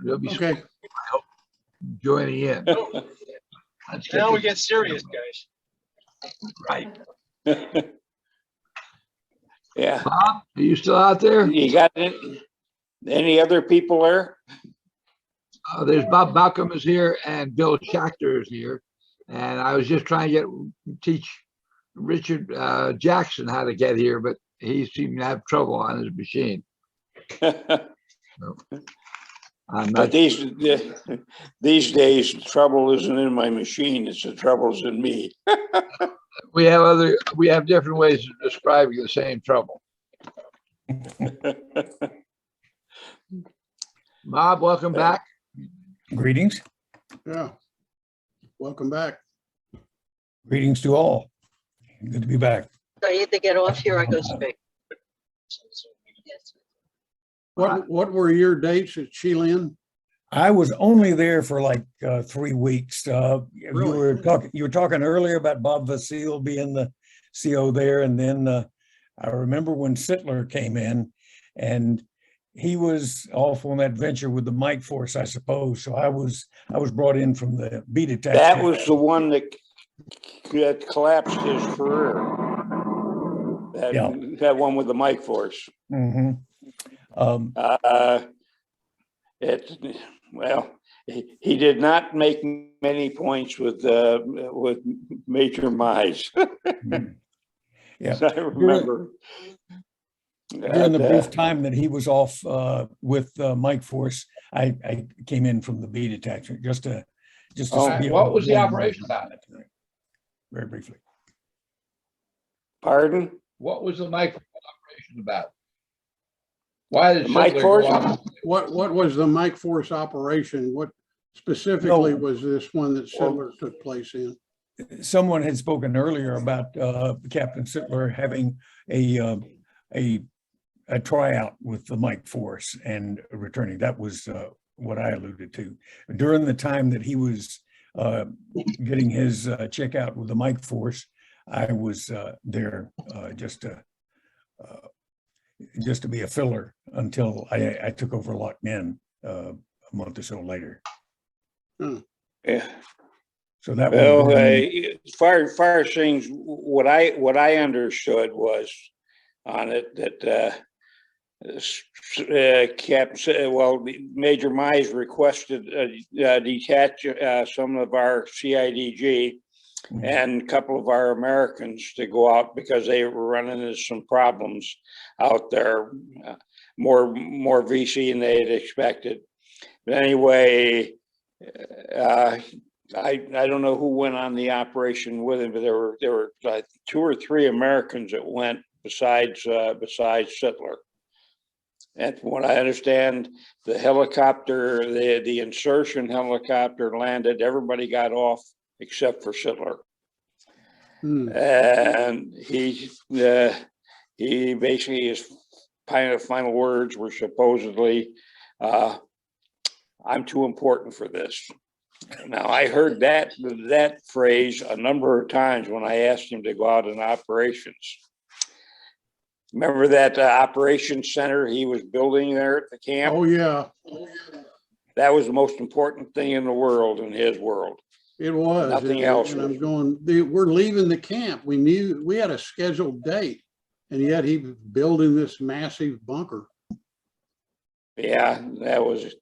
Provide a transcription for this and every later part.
There'll be Okay. joining in. Let's get Now we this get serious, guys. right. Yeah. Bob, are you still out there? You got any other people there? There's Bob Bauckham is here and Bill Schachter is here. And I was just trying to teach Richard Jackson how to get here, but he seemed to have trouble on his machine. I'm not. But these days, the trouble isn't in my machine; it's the trouble's in me. We have different ways of describing the same trouble. Bob, welcome back. Greetings. Yeah. Welcome back. Greetings to all. Good to be back. I either get off here or I go speak. What were your dates at Chilin? I was only there for like 3 weeks. You Really? were talking earlier about Bob Vasile being the CO there, and then I remember when Sittler came in, and he was off on that venture with the Mike Force, I suppose. So I was brought in from the B detachment. That was the one that collapsed his career. That one with the Mike Force. Mm-hmm. Well, he did not make many points with Major Mize. Yeah, I remember. during the brief time that he was off with Mike Force, I came in from the B detachment just to be What was the able to- operation about? Very briefly. Pardon? What was the micro operation about? Why did The Mike Sittler Force? go off? What was the Mike Force operation? What specifically No. was this one that Sittler took place in? Someone had spoken earlier about Captain Sittler having a tryout with the Mike Force and returning. That was what I alluded to. During the time that he was getting his checkout with the Mike Force, I was there just to be a filler until I took over Lock Nin a month or so later. Yeah. So that Well, was fire things. What I understood was on it that Major Mize requested detach some of our CIDG and a couple of our Americans to go out because they were running into some problems out there, more VC than they had expected. But anyway, I don't know who went on the operation with him, but there were 2 or 3 Americans that went besides Sittler. And from what I understand, the helicopter, the insertion helicopter landed. Everybody got off except for Sittler. And he basically, his final words were supposedly, "I'm too important for this." Now, I heard that phrase a number of times when I asked him to go out in operations. Remember that operations center he was building there at the camp? Oh, yeah, That was the most important thing in the world, in his world. it was. Nothing else. And I'm going, we're leaving the camp. We knew we had a scheduled date, and yet he was building this massive bunker. Yeah, that was,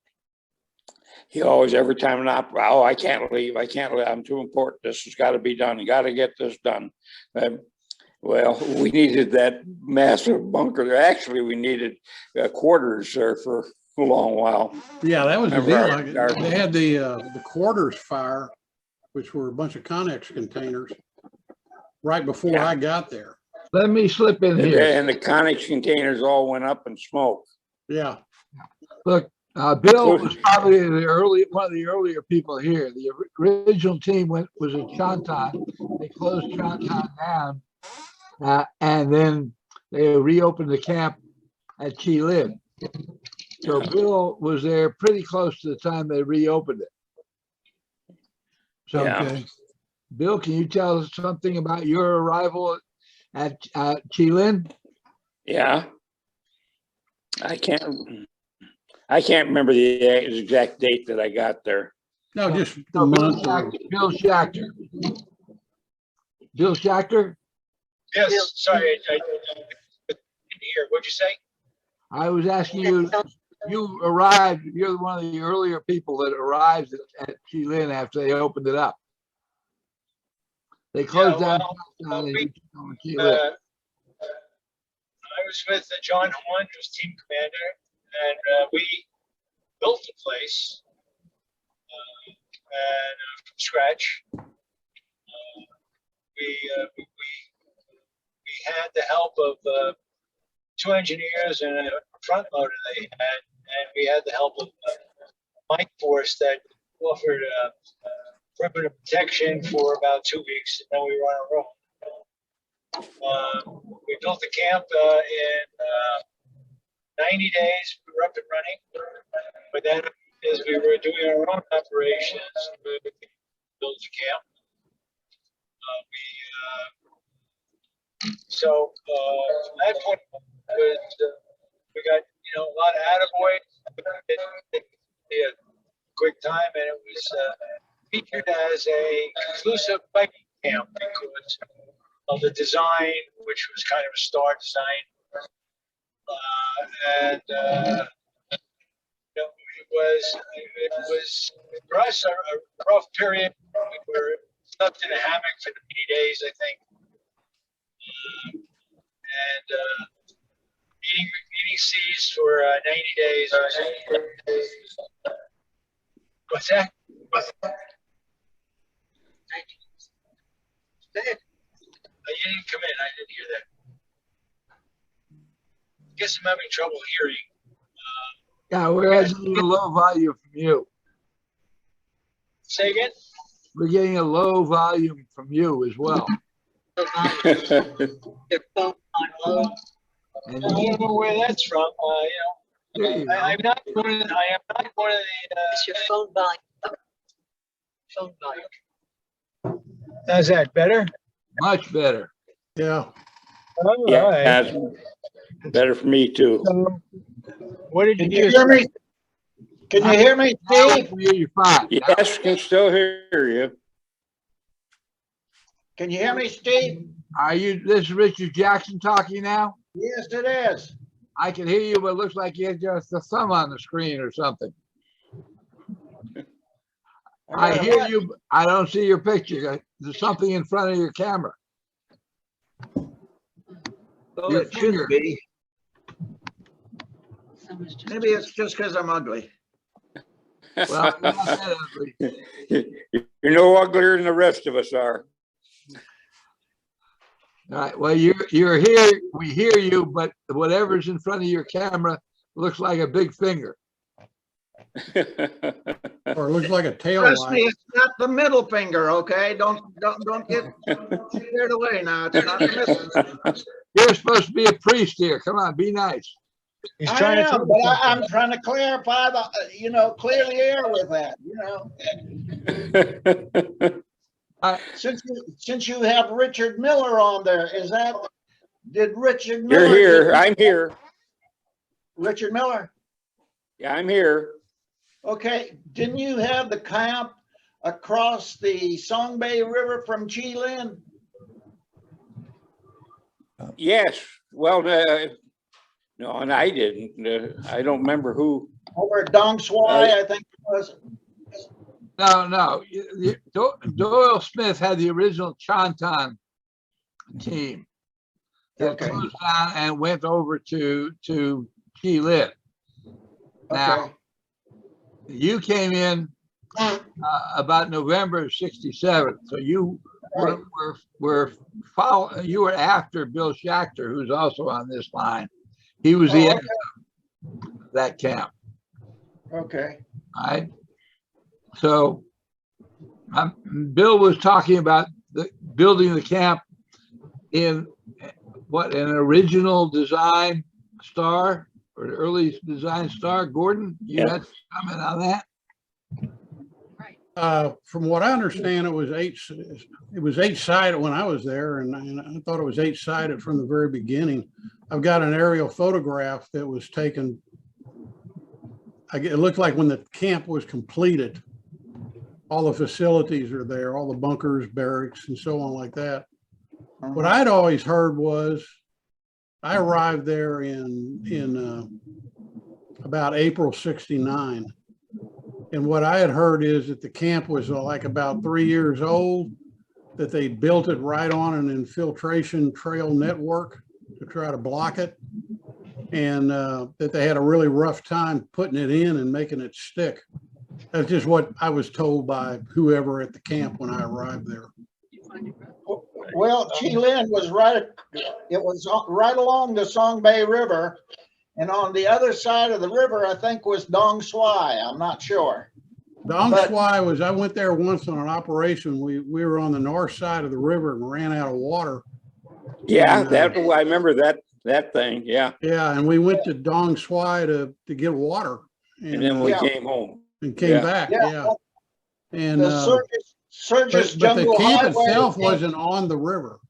he always, every time I can't leave, I'm too important, this has got to be done, you got to get this done. Well, we needed that massive bunker. Actually, we needed quarters there for a long while. Yeah, that was the deal. Remember They had the quarters fire, which were a bunch of Connex containers, right before Yeah. I got there. Let me slip in here. And the Connex containers all went up in smoke. Yeah, Look, Bill was probably one of the earlier people here. The original team was in Chon. They closed Chon down, and then they reopened the camp at Chilin. So Bill was there pretty close to the time they reopened it. So, Yeah. Bill, can you tell us something about your arrival at Chilin? Yeah. I can't I can't remember the exact date that I got there. No, just the No, month. Bill Schachter. Bill Schachter? Yes, sorry, I didn't hear. What'd you say? I was asking you, you arrived, you're one of the earlier people that arrived at Chilin after they opened it up. They closed down. well, and we- you took over Chilin. I was with John Hunt, who's team commander, and we built the place and from scratch. We had the help of 2 engineers and a front loader they had, and we had the help of Mike Force that offered perimeter protection for about 2 weeks, and then we were on a roll. We built the camp in 90 days. We were up and running, but then as we were doing our own operations, we built the camp. So from that point was, we got a lot of attaboy. It a quick time, and it was featured as a conclusive biking camp because of the design, which was kind of a star design, and it was for us a rough period. We were stuck in a hammock for 90 days, I think. And eating seeds for 90 days. What's that? You didn't come in. I didn't hear that. Guess I'm having trouble hearing. Yeah, we're getting a low volume from you. Say again? We're getting a low volume from you as well. Your phone on low. And I don't know where that's from. there you go. I'm not one of the. Is your phone volume up? Phone volume. How's that better? Much better. Yeah. All Yeah, right. that's better for me too. What did Can you you hear me? Can you hear me, Now we Steve? can hear you fine. Yes, can still hear you. Can you hear me, Steve? This is Richard Jackson talking now? Yes, it is. I can hear you, but it looks like you have just a thumb on the screen or something. I hear you, but I don't see your picture. There's something in front of your camera. Well, Your it should finger. be. Someone's just- Maybe it's just because I'm ugly. Well, you're not that ugly. You're no uglier than the rest of us are. All right, well, you're here, we hear you, but whatever's in front of your camera looks like a big finger. Or it looks like a tail Trust me, light. it's not the middle finger, okay? Don't get scared away now. It's not the middle. You're supposed to be a priest here. Come on, be nice. He's I trying to am, tell but you I'm trying to clarify clear the air with that, Since you have Richard Miller on there, did Richard Miller? You're here. I'm here. Richard Miller? Yeah, I'm here. Okay, didn't you have the camp across the Song Bay River from Chilin? Yes. Well, no, and I didn't. I don't remember who. Over at Dong Swai, I think it was. No. Doyle Smith had the original Chon team that Okay. closed down and went over to Chilin. Now, Okay. you came in about November of '67, so you Right. you were after Bill Schachter, who's also on this line. He was the Oh, editor of that camp, Okay. all right? So Bill was talking about building the camp in an original design star or an early design star. Gordon, you Yeah. had to comment on that? From what I understand, it was eight-sided when I was there, and I thought it was eight-sided from the very beginning. I've got an aerial photograph that was taken it looked like when the camp was completed, all the facilities are there, all the bunkers, barracks, and so on like that. What I'd always heard was, I arrived there in about April '69. And what I had heard is that the camp was like about 3 years old, that they built it right on an infiltration trail network to try to block it. And that they had a really rough time putting it in and making it stick. That's just what I was told by whoever at the camp when I arrived there. Well, Chilin was right, it was right along the Song Bay River. And on the other side of the river, I think, was Dong Xuai. I'm not sure. Dong Xuai was, I went there once on an operation. We were on the north side of the river and ran out of water. Yeah, And, I remember that thing. Yeah. Yeah, and we went to Dong Xuai to get water. And then we Yeah. came home. And came back, Yeah. yeah. And The Surges but the Jungle camp Highway. itself wasn't on the river.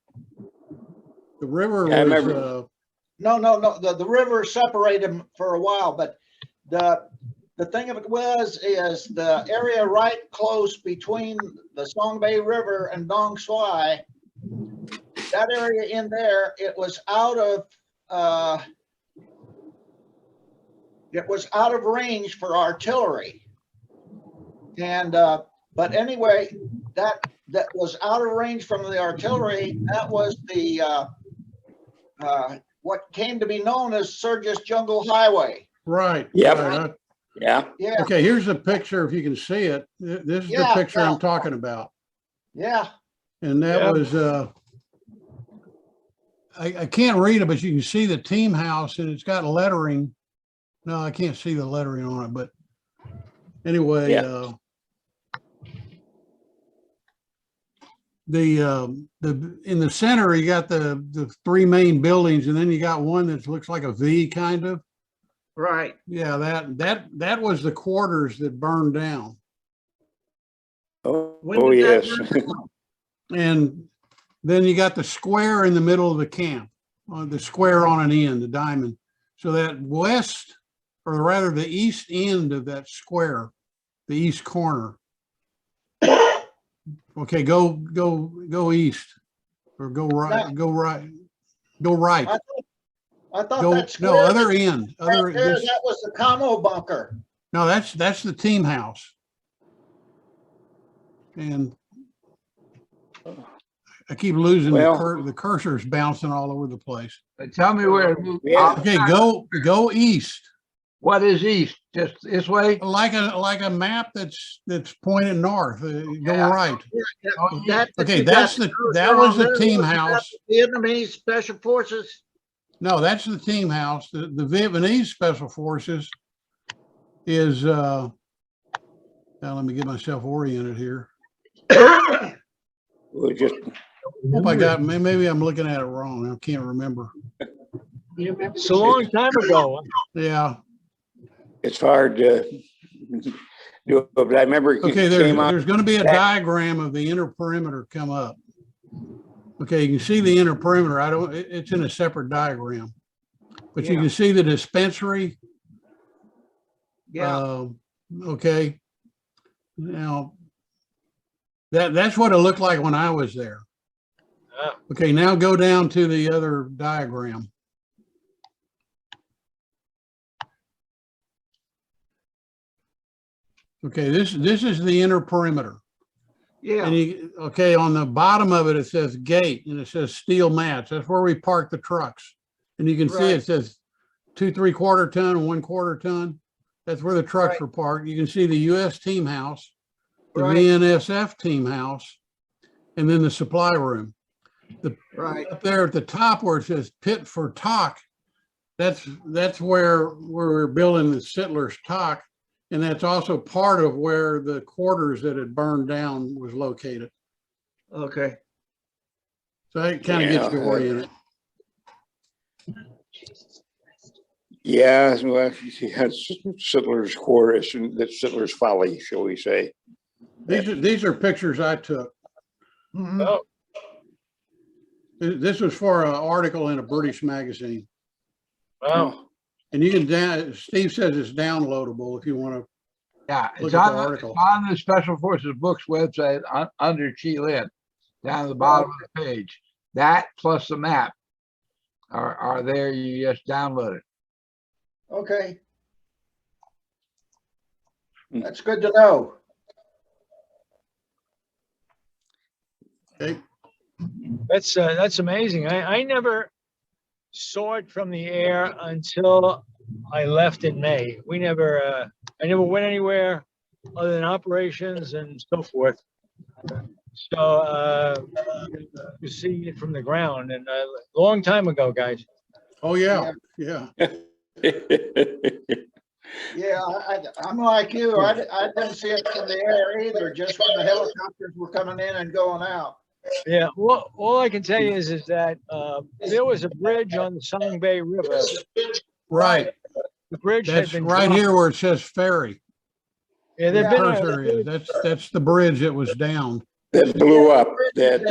The river Yeah, I was, remember. No. The river separated them for a while, but the thing of it is the area right close between the Song Bay River and Dong Xuai, that area in there, it was out of range for artillery. And but anyway, that was out of range from the artillery. That was the what came to be known as Surges Jungle Highway. right. Yep. Right. Yeah. Yeah, Okay, here's a picture, if you can see it. This is the Yeah, picture yeah. I'm talking about. yeah. And that Yeah. was, I can't read it, but you can see the team house and it's got lettering. No, I can't see the lettering on it, but anyway, Yeah. In the center, you got the three main buildings, and then you got one that looks like a V kind of. Right. Yeah, that was the quarters that burned down. Oh, When oh did that yes. And then you got the square in the middle of the camp, the square on an end, the diamond. So that west, or rather the east end of that square, the east corner. Okay, go east, or go right, go right, go right. I thought Go, that no, square other end, right other, there, this, that was the commo bunker. no, that's the team house. And I keep losing Well- the cursor's bouncing all over the place. Tell me where. Yeah. Okay, go east, What is east? Just this way? like a map that's pointed north. Go Yeah. right. That Okay, that was the team house. Vietnamese Special Forces. No, that's the team house. The Vietnamese Special Forces is, now let me get myself oriented here. We just, Oh my God, maybe I'm looking at it wrong. I can't remember. It's a long time ago. Yeah, it's hard to do it, but I remember it okay, came out. there's gonna be a diagram of the inner perimeter come up. Okay, you can see the inner perimeter. It's in a separate diagram. But you can see the dispensary. Yeah. Okay. Now, that's what it looked like when I was there. Ah. Okay, now go down to the other diagram. Okay, this is the inner perimeter. Yeah. And okay, on the bottom of it, it says gate and it says steel mats. That's where we park the trucks. And you can see Right. it says 2 3/4 ton and 1/4 ton. That's where the trucks Right. are parked. You can see the US team house, the Right. VNSF team house, and then the supply room. Right. Up there at the top where it says pit for talk, that's where we're building the Sittler's talk. And that's also part of where the quarters that had burned down was located. Okay. So that kind of gets you oriented. Yeah, well, that's Sittler's Chorus, and that's Sittler's Folly, shall we say. These are pictures I took. Mhm. Oh, This was for an article in a British magazine. wow. And you can down, Steve says it's downloadable if you want to. Yeah, Look it's at the on, article. it's on the Special Forces Books website under Chi-Lin, down at the bottom of the page. That plus the map are there. You just download it. Okay. That's good to know. Okay. That's amazing. I never saw it from the air until I left in May. I never went anywhere other than operations and so forth. So you see it from the ground, and a long time ago, guys. Oh, yeah, yeah. Yeah, I'm like you. I didn't see it from the air either, just when the helicopters were coming in and going out. Yeah, well, all I can tell you is that there was a bridge on the Song Bay River. Right. The bridge had That's been right dropped. here where it says ferry. Yeah, there'd The been cursor is, that's the bridge that was down. That blew up, that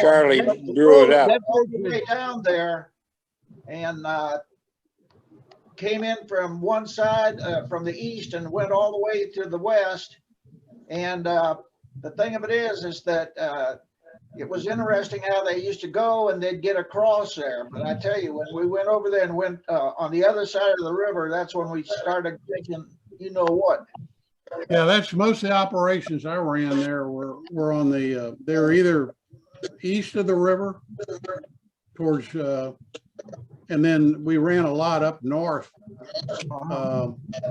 Charlie drew it up. That all the way down there and came in from one side, from the east, and went all the way to the west. And the thing of it is that it was interesting how they used to go and they'd get across there. But I tell you, when we went over there and went on the other side of the river, that's when we started thinking, you know what? Yeah, that's most of the operations I ran there were on the, they were either east of the river towards, and then we ran a lot up north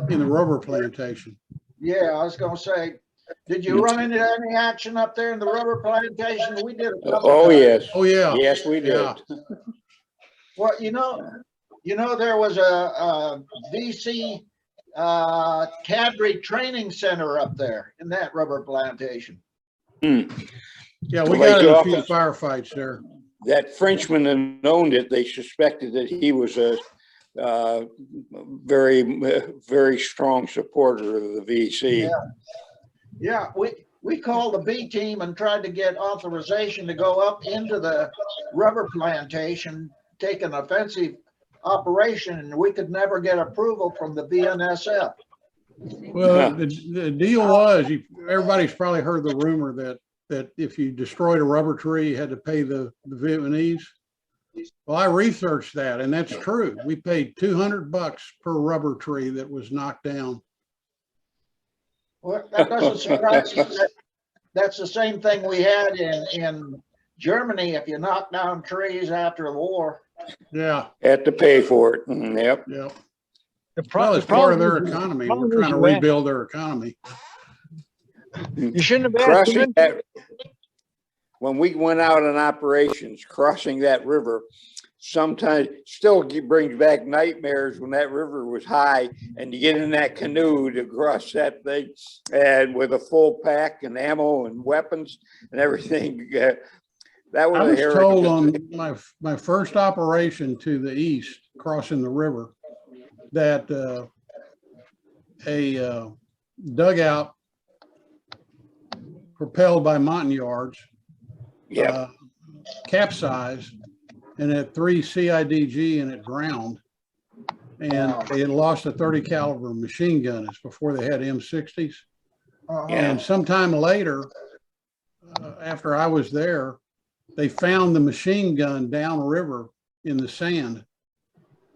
in the rubber plantation. Yeah, I was gonna say, did you run into any action up there in the rubber plantation? We did. Oh, yes. Oh, yeah. Yes, we did. Yeah. Well, there was a VC cadre training center up there in that rubber plantation. Yeah, we Like got in a off few the- firefights there. That Frenchman that owned it, they suspected that he was a very strong supporter of the VC. Yeah, we called the B team and tried to get authorization to go up into the rubber plantation, take an offensive operation, and we could never get approval from the BNSF. Well, the deal was, everybody's probably heard the rumor that if you destroyed a rubber tree, you had to pay the Vietnamese. Well, I researched that, and that's true. We paid $200 per rubber tree that was knocked down. Well, that doesn't surprise me. That's the same thing we had in Germany. If you knock down trees after the war. Yeah, Had to pay for it. Yep. yeah. The Well, it's part of their economy. We're trying to rebuild their economy. You shouldn't have asked Crossing him. that, when we went out on operations, crossing that river, sometimes still brings back nightmares when that river was high and you get in that canoe to cross that thing and with a full pack and ammo and weapons and everything. That was I was a told on my first operation to the east, crossing the river, that a dugout propelled by Montagnards capsized and had 3 CIDG and it drowned. And they had lost a 30 caliber machine gun. It's before they had M60s. And sometime later, after I was there, they found the machine gun downriver in the sand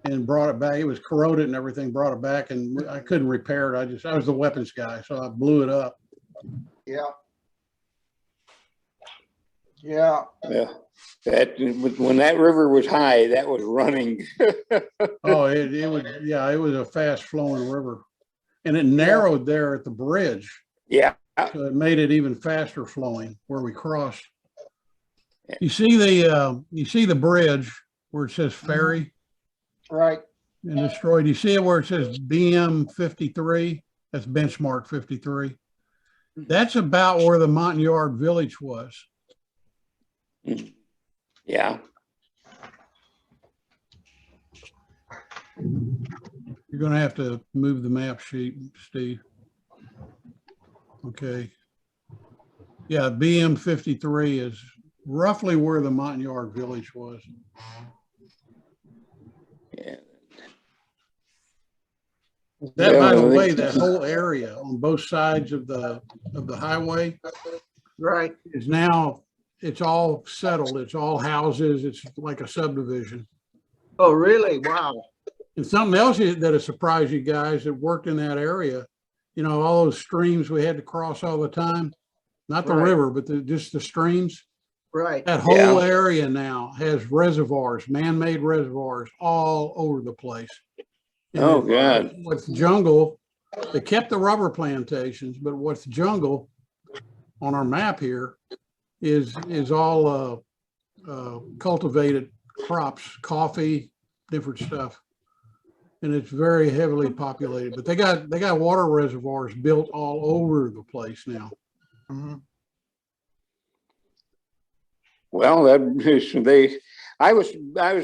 and brought it back. It was corroded and everything, brought it back, and I couldn't repair it. I was the weapons guy, so I blew it up. Yeah. Yeah. Yeah. That when that river was high, that was running. Oh, it was a fast flowing river, and it narrowed there at the bridge. Yeah. So it made it even faster flowing where we crossed. You see the bridge where it says ferry Right. and destroyed. You see it where it says BM 53. That's benchmark 53. That's about where the Montagnard village was. Yeah. You're going to have to move the map sheet, Steve. Okay. Yeah, BM 53 is roughly where the Montagnard village was. Yeah. That, Yeah, by the I way, think- that whole area on both sides of the highway Right. is now, it's all settled. It's all houses. It's like a subdivision. Oh, really? Wow. And something else that has surprised you guys that worked in that area, you know, all those streams we had to cross all the time, not the Right. river, but just the streams. Right. That whole Yeah. area now has reservoirs, man-made reservoirs all over the place. And Oh, God. what's jungle, they kept the rubber plantations, but what's jungle on our map here is all cultivated crops, coffee, different stuff. And it's very heavily populated, but they got water reservoirs built all over the place now. Mhm. Well, I was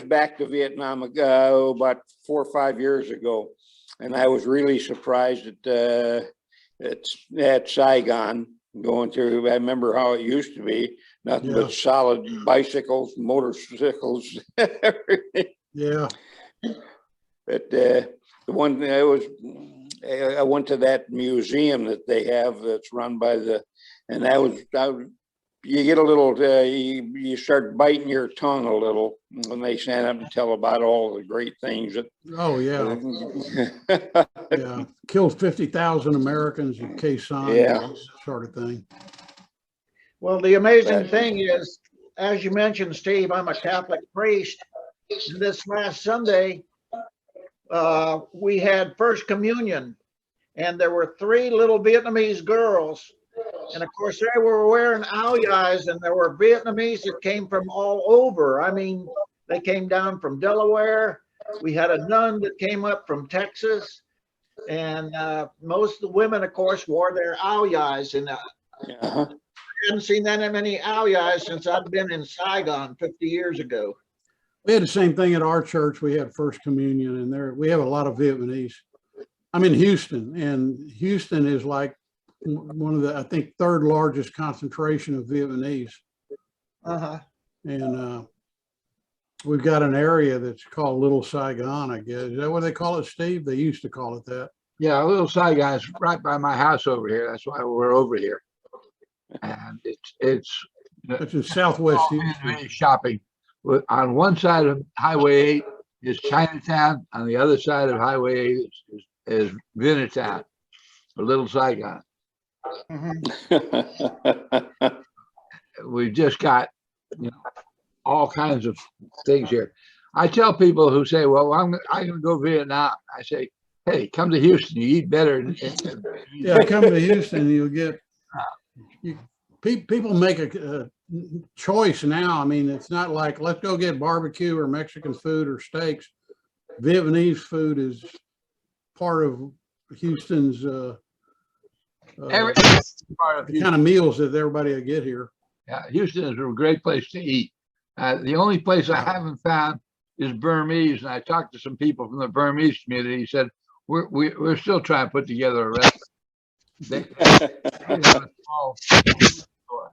back to Vietnam ago about 4 or 5 years ago, and I was really surprised at Saigon going through. I remember how it used to be, nothing Yeah. but solid bicycles, motorcycles, everything. Yeah. But the one I went to that museum that they have that's run by and I was you get a little, you start biting your tongue a little when they stand up and tell about all the great things that. Oh, yeah. Yeah. Killed 50,000 Americans in Quezon, Yeah. sort of thing. Well, the amazing thing is, as you mentioned, Steve, I'm a Catholic priest. This last Sunday, we had First Communion, and there were 3 little Vietnamese girls. And of course, they were wearing ao dais, and there were Vietnamese that came from all over. I mean, they came down from Delaware. We had a nun that came up from Texas. And most of the women, of course, wore their ao dais. And Yeah. I haven't seen that many ao dais since I've been in Saigon 50 years ago. We had the same thing at our church. We had First Communion, and there we have a lot of Vietnamese. I'm in Houston, and Houston is like one of the, I think, 3rd largest concentration of Vietnamese. Uh-huh. And we've got an area that's called Little Saigon, I guess. Is that what they call it, Steve? They used to call it that. Yeah, a little side guy's right by my house over here. That's why we're over here. And it's It's in Southwest all Houston. Vietnamese shopping. On one side of Highway 8 is Chinatown. On the other side of Highway 8 is Vietnamtown, a little Saigon. We've just got, you know, all kinds of things here. I tell people who say, "Well, I'm gonna go Vietnam." I say, "Hey, come to Houston. You eat better." Yeah, come to Houston, you'll get, people make a choice now. I mean, it's not like, let's go get barbecue or Mexican food or steaks. Vietnamese food is part of Houston's, Every part of the Houston. kind of meals that everybody will get here. Yeah, Houston is a great place to eat. The only place I haven't found is Burmese, and I talked to some people from the Burmese community. He said we're still trying to put together a restaurant. They have a small store.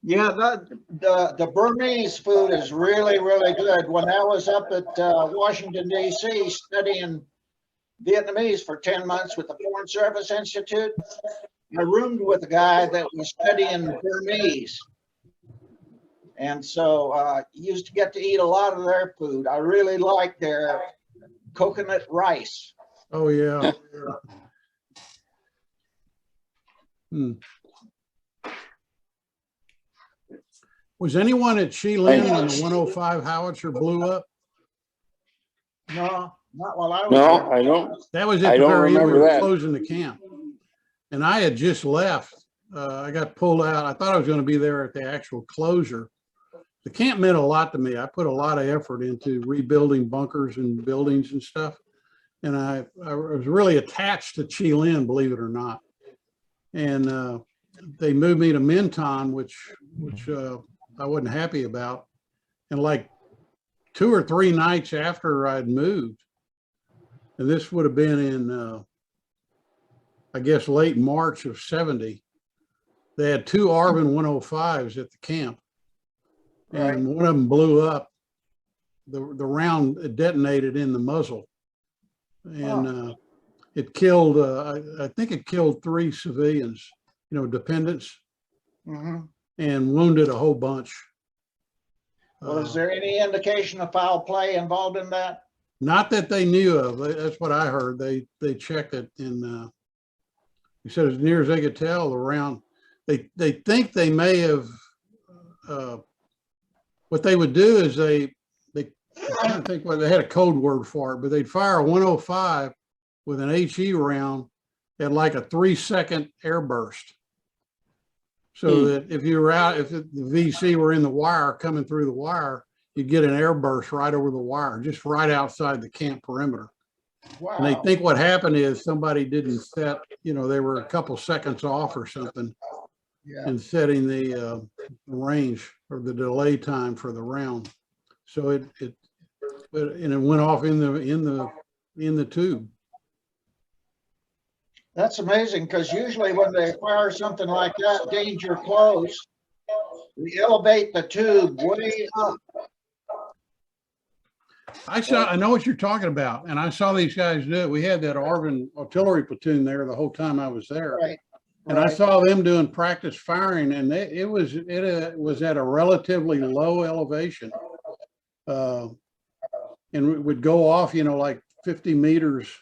Yeah, the Burmese food is really, really good. When I was up at Washington, D.C. studying Vietnamese for 10 months with the Foreign Service Institute, I roomed with a guy that was studying Burmese. And so used to get to eat a lot of their food. I really like their coconut rice. Oh, yeah. Hmm. Was anyone at Shilin when the 105 howitzer blew up? No, not while I was No, there. I don't. That was I at the don't very end, we remember were that. closing the camp. And I had just left. I got pulled out. I thought I was going to be there at the actual closure. The camp meant a lot to me. I put a lot of effort into rebuilding bunkers and buildings and stuff. And I was really attached to Chilin, believe it or not. And they moved me to Minton, which I wasn't happy about. And like 2 or 3 nights after I'd moved, and this would have been in, I guess, late March of '70, they had 2 Arvin 105s at the camp. And one of them blew up. The round detonated in the muzzle. and it killed, I think it killed 3 civilians, dependents, Mhm. and wounded a whole bunch. Well, is there any indication of foul play involved in that? Not that they knew of. That's what I heard. They checked it, and he said as near as they could tell, around they think they may have. What they would do is I can't think what they had a code word for it, but they'd fire a 105 with an HE round at like a 3-second airburst. So that if you were out, if the VC were in the wire coming through the wire, you'd get an airburst right over the wire, just right outside the camp perimeter. Wow. And they think what happened is somebody didn't set, they were a couple seconds off or something Yeah. in setting the range or the delay time for the round. So it went off in the tube. That's amazing, because usually when they fire something like that, danger close, we elevate the tube way up. I know what you're talking about, and I saw these guys do it. We had that Arvin artillery platoon there the whole time I was there. Right. And I saw them doing practice firing, and it was at a relatively low elevation, and it would go off, like 50 meters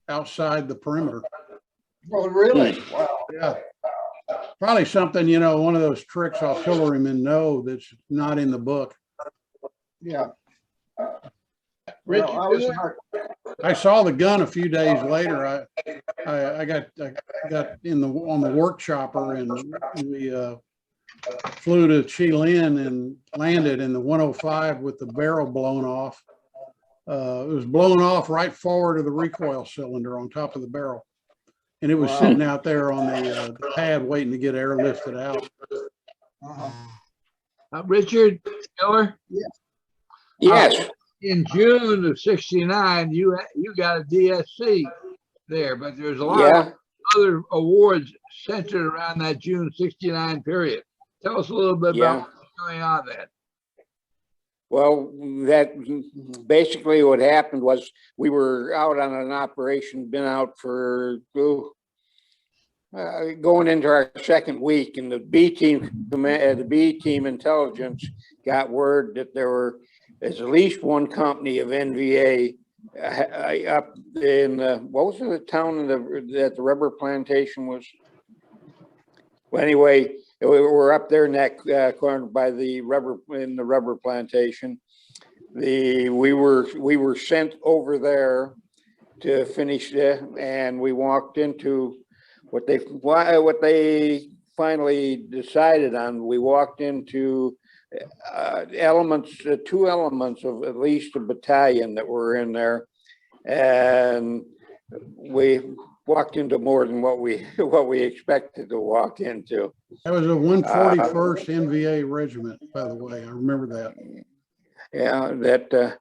outside the perimeter. Oh, really? Wow. Yeah, probably something, one of those tricks artillerymen know that's not in the book. Yeah. Richard, Well, I was not- I saw the gun a few days later. I got on the work chopper, and we flew to Chilin and landed in the 105 with the barrel blown off. It was blown off right forward of the recoil cylinder on top of the barrel, and it was sitting out there on the pad waiting to get airlifted out. Richard Miller, Yes, in June of '69, you got a DSC there, but there's a lot yeah. of other awards centered around that June '69 period. Tell us a little bit about what's going on there. Well, that basically what happened was we were out on an operation, been out for going into our second week, and the B team intelligence got word that there's at least one company of NVA up in what was the town that the rubber plantation was? Well, anyway, we're up there in that corner by the rubber plantation. We were sent over there to finish it, and we walked into what they finally decided on. We walked into two elements of at least a battalion that were in there, and we walked into more than what we expected to walk into. That was a 141st NVA regiment, by the way. I remember that. Yeah, that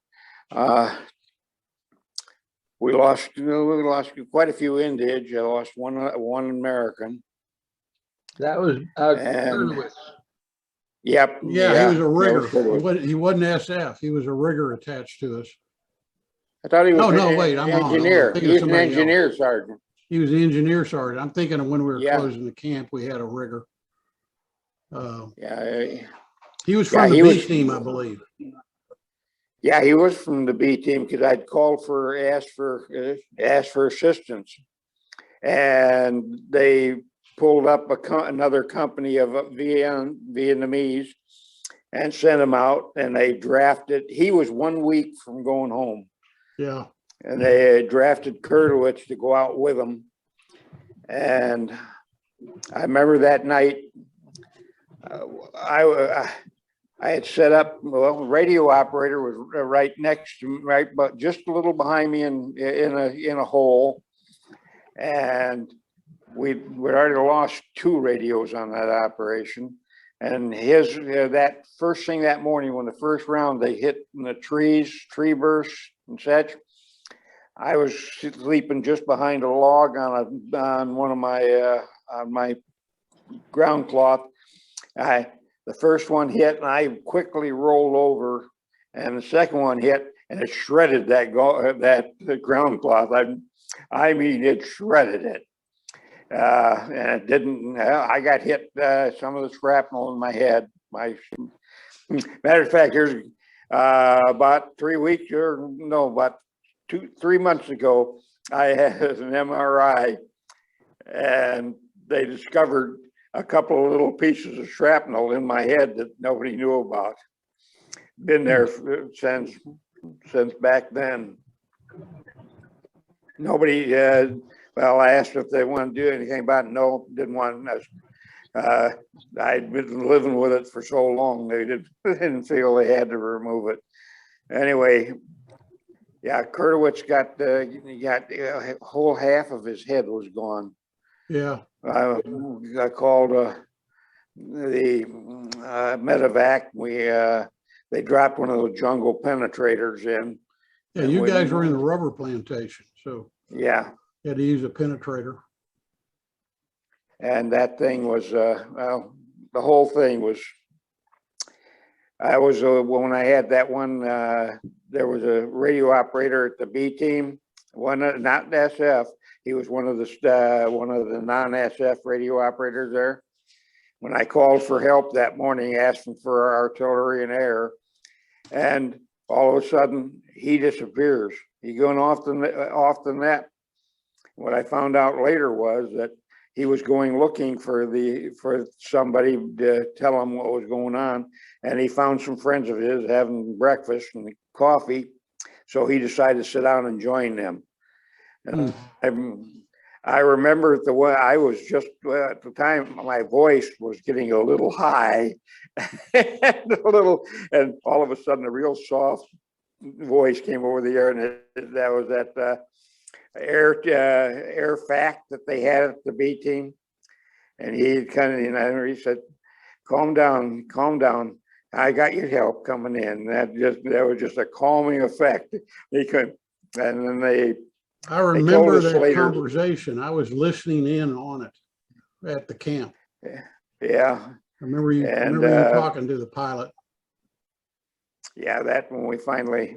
we lost quite a few Indians. I lost one American. That was And- Kurtowitz. Yep. Yeah, he was a rigger. that was- He wasn't SF. He was a rigger attached to us. I thought he was No, an wait, I'm wrong. engineer. I'm thinking He of was an somebody else. engineer sergeant. He was the engineer sergeant. I'm thinking of when we were Yeah. closing the camp, we had a rigger. Yeah, He was from he the B was- team, I believe. yeah, he was from the B team because I'd called asked for assistance, and they pulled up another company of Vietnamese and sent him out, and they drafted. He was 1 week from going home. Yeah. And they drafted Kurtowitz to go out with them. And I remember that night, I had set up, well, radio operator was right next to me, but just a little behind me in a hole. And we'd already lost 2 radios on that operation. And that first thing that morning, when the first round they hit in the tree bursts and such, I was sleeping just behind a log on one of my on my ground cloth. The first one hit, and I quickly rolled over, and the second one hit, and it shredded that ground cloth. I mean, it shredded it. And it didn't, I got hit, some of the shrapnel in my head. Matter of fact, here's, about 3 weeks or no, about 3 months ago, I had an MRI and they discovered a couple of little pieces of shrapnel in my head that nobody knew about. Been there since back then. Nobody, well, I asked if they want to do anything about it. No, didn't want to. I'd been living with it for so long, they didn't feel they had to remove it. Anyway, yeah, Kurtowitz got a whole half of his head was gone. Yeah. I called the medevac. They dropped one of those jungle penetrators in. Yeah, you guys were in the rubber plantation, so yeah, you had to use a penetrator. And that thing was, well, the whole thing was, I was, when I had that one, there was a radio operator at the B team, not SF. He was one of the non-SF radio operators there. When I called for help that morning, asking for artillery and air, and all of a sudden he disappears. He going off the net. What I found out later was that he was going looking for somebody to tell him what was going on, and he found some friends of his having breakfast and coffee, so he decided to sit down and join them. I remember the way I was just at the time, my voice was getting a little high, and all of a sudden a real soft voice came over the air, and that was that air fact that they had at the B team. And he kind of, he said, calm down, I got your help coming in. That was just a calming effect. He could, and then I remember that conversation. I was listening in on it at the camp. Yeah. I remember you talking to the pilot. Yeah, that when we finally,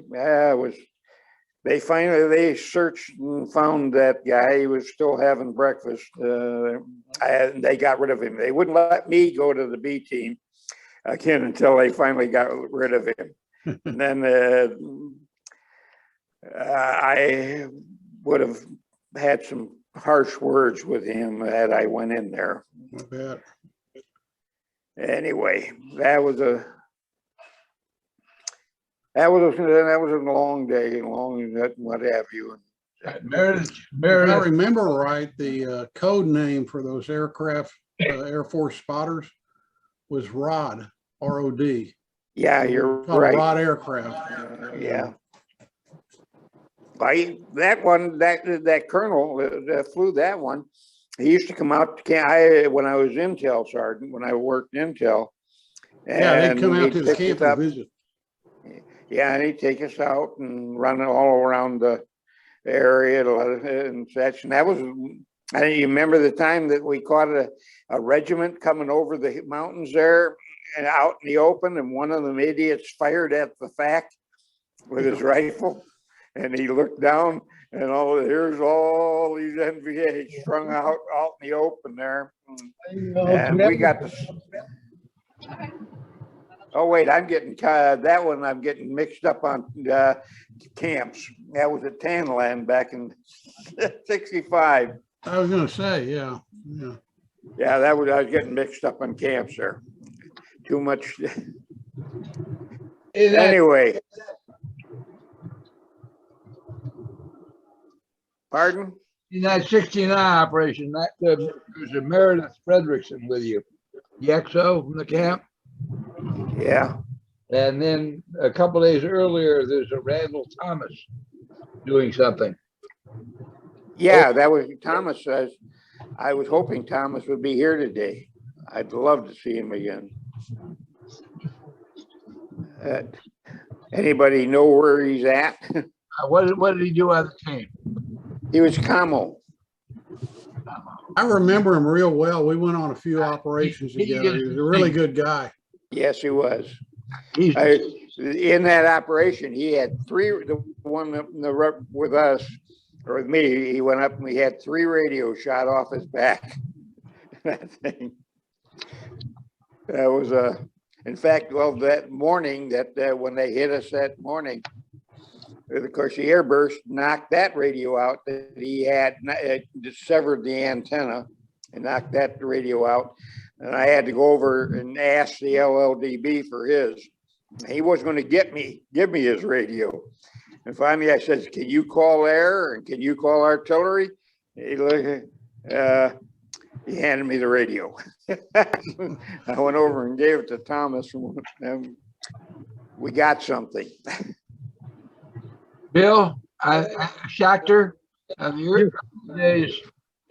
they searched and found that guy. He was still having breakfast. They got rid of him. They wouldn't let me go to the B team again until they finally got rid of him. And then I would have had some harsh words with him had I went in there. I bet. Anyway, that was a long day, what have you. Meredith. If I remember right, the code name for those aircraft, Air Force spotters, was ROD, R-O-D. Yeah, you're right. ROD aircraft. Yeah. That colonel that flew that one, he used to come out to camp. When I was intel sergeant, when I worked intel. Yeah, they'd come out to the camp and visit. Yeah, and he'd take us out and run all around the area and such. And that was, I don't you remember the time that we caught a regiment coming over the mountains there and out in the open, and one of them idiots fired at the FAC with his rifle, and he looked down, and here's all these NVAs strung out in the open there. And we got this. Oh wait, I'm getting that one. I'm getting mixed up on camps. That was at Tanland back in '65. I was going to say, yeah. Yeah, I was getting mixed up on camps there. Too much. Anyway. Pardon? In that 69 operation, there was a Meredith Fredrickson with you, the XO from the camp. Yeah. And then a couple of days earlier, there's a Randall Thomas doing something. Yeah, that was Thomas. I was hoping Thomas would be here today. I'd love to see him again. Anybody know where he's at? What did he do on the team? He was Camo. I remember him real well. We went on a few operations together. He was a really good guy. Yes, he was. He's in that operation, he had three, the one with us, or with me, he went up and we had 3 radios shot off his back. That thing. That was in fact, well, that morning that when they hit us that morning, of course, the airburst knocked that radio out that he had, severed the antenna and knocked that radio out. And I had to go over and ask the LLDB for his. He wasn't going to give me his radio. And finally I said, can you call air and can you call artillery? He handed me the radio. I went over and gave it to Thomas and we got something. Bill, Schachter, the early days,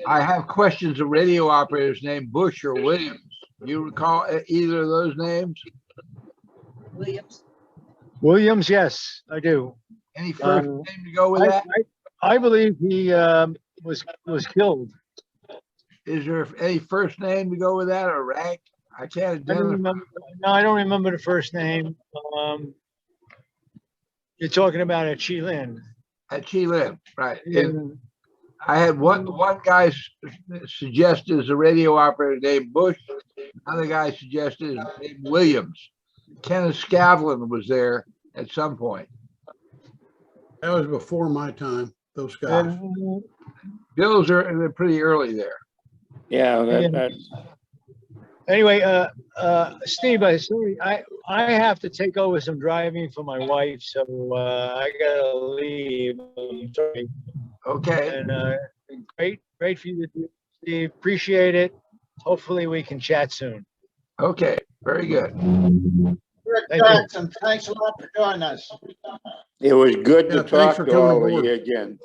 I have questions of radio operators named Bush or Williams. Do you recall either of those names? Williams. Williams, yes, I do. Any first name to go with that? I believe he was killed. Is there any first name to go with that or rank? I can't I don't identify. remember, no, I don't remember the first name. You're talking about at Chilin. At Chilin, right. Yeah. And I had one guy suggested as a radio operator named Bush. Another guy suggested named Williams. Kenneth Scavlin was there at some point. That was before my time, those guys. Bill's they're pretty early there. Yeah. Anyway, Steve, I have to take over some driving for my wife, so I gotta leave. I'm sorry. Okay. And great for you to do, Steve. Appreciate it. Hopefully we can chat soon. Okay. Very good. Rick Thank you. Jackson, thanks a lot for joining us. It was good to Yeah, thanks talk for to coming all of aboard. you again.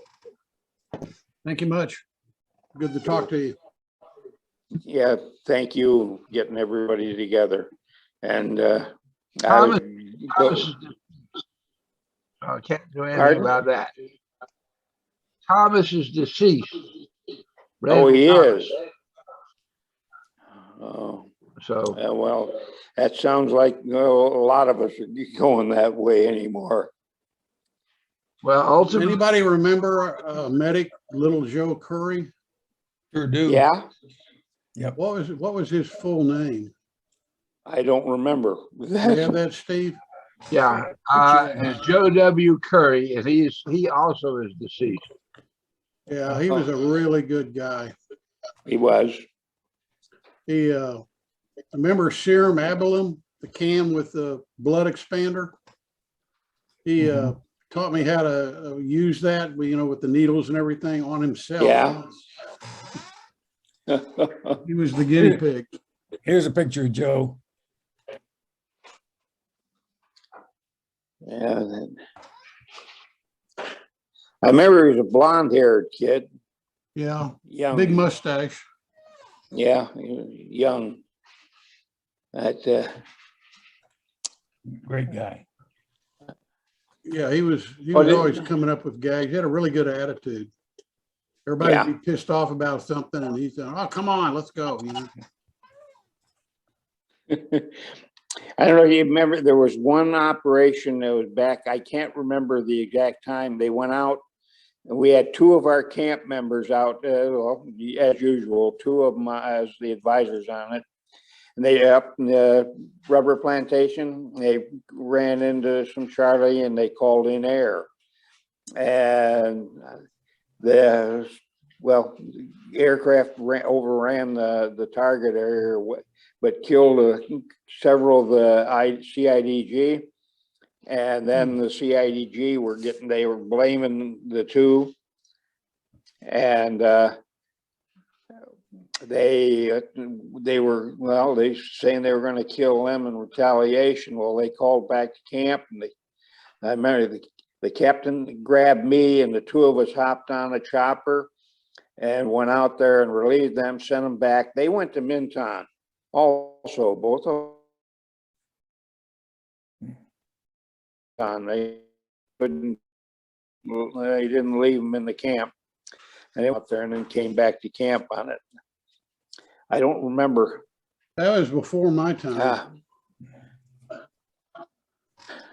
Thank you much. Good to talk to you. Yeah, thank you, getting everybody together. And Thomas I can't do anything Pardon? about that. Thomas is deceased. oh, he Thomas. is. Oh, So well, that sounds like a lot of us are going that way anymore. well, ultimately, Anybody remember medic Little Joe Curry? Sure do. Yeah, What was his full name? I don't remember. Do you have that, Steve? yeah, it's Joe W. Curry, and he also is deceased. Yeah, he was a really good guy. He was. He remember serum abalum, the can with the blood expander. He taught me how to use that, with the needles and everything on himself. Yeah. He was the guinea pig. Here's a picture of Joe. Yeah. I remember he was a blonde-haired kid, Yeah, young. big mustache. Yeah, young. That Great guy. Yeah, he was Oh, always coming up with gags. He had a really good attitude. Everybody Yeah. would be pissed off about something and he's saying, oh, come on, let's go. I don't know if you remember, there was one operation that was back, I can't remember the exact time. They went out and we had 2 of our camp members out, well, as usual, 2 of them as the advisors on it. And they up in the rubber plantation, they ran into some Charlie and they called in air. And the aircraft overran the target area, but killed several of the CIDG. And then the CIDG they were blaming the 2. And they were saying they were going to kill them in retaliation. Well, they called back to camp and I remember the captain grabbed me and the 2 of us hopped on a chopper and went out there and relieved them, sent them back. They went to Minton also, both of them. They didn't leave them in the camp. And they went up there and then came back to camp on it. I don't remember. That was before my time.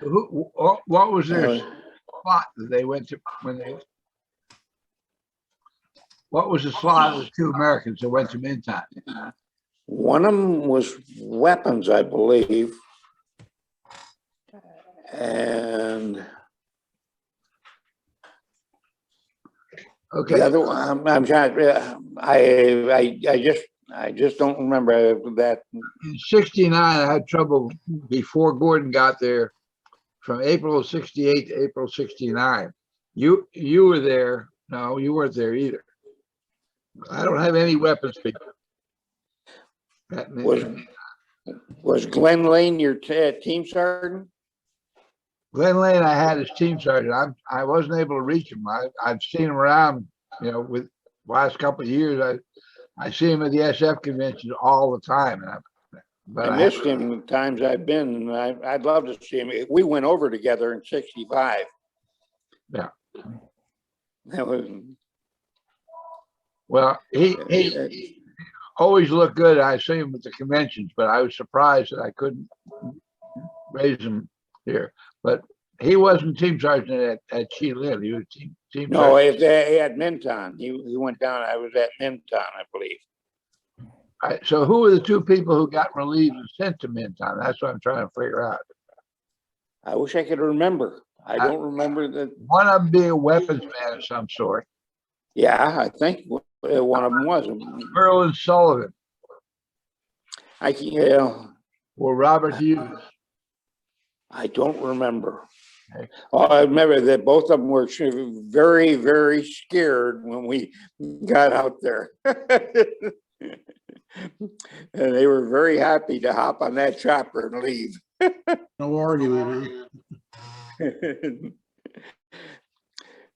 What was their Uh, spot that they went to when they? What was the slot of the two Americans that went to Minton? One of them was weapons, I believe. And Okay, the other one, I'm trying, I just don't remember that. in '69, I had trouble before Gordon got there, from April of '68 to April '69. You were there. No, you weren't there either. I don't have any weapons people. Was Glenn Lane your team sergeant? Glenn Lane, I had as team sergeant. I wasn't able to reach him. I've seen him around, with last couple of years. I see him at the SF convention all the time. But I missed him the times I've been, and I'd love to see him. We went over together in '65. Yeah. That was. Well, he always looked good. I see him at the conventions, but I was surprised that I couldn't raise him here. But he wasn't team sergeant at Chi-Lin. He was team No, sergeant. he had Minton. He went down. I was at Minton, I believe. So who were the two people who got relieved and sent to Minton? That's what I'm trying to figure out. I wish I could remember. I don't remember that. One of them being a weapons man of some sort. Yeah, I think one of them was. Merlin Sullivan Yeah, or Robert Hughes. I don't remember. Okay. Oh, I remember that both of them were very, very scared when we got out there. And they were very happy to hop on that chopper and leave. No argument,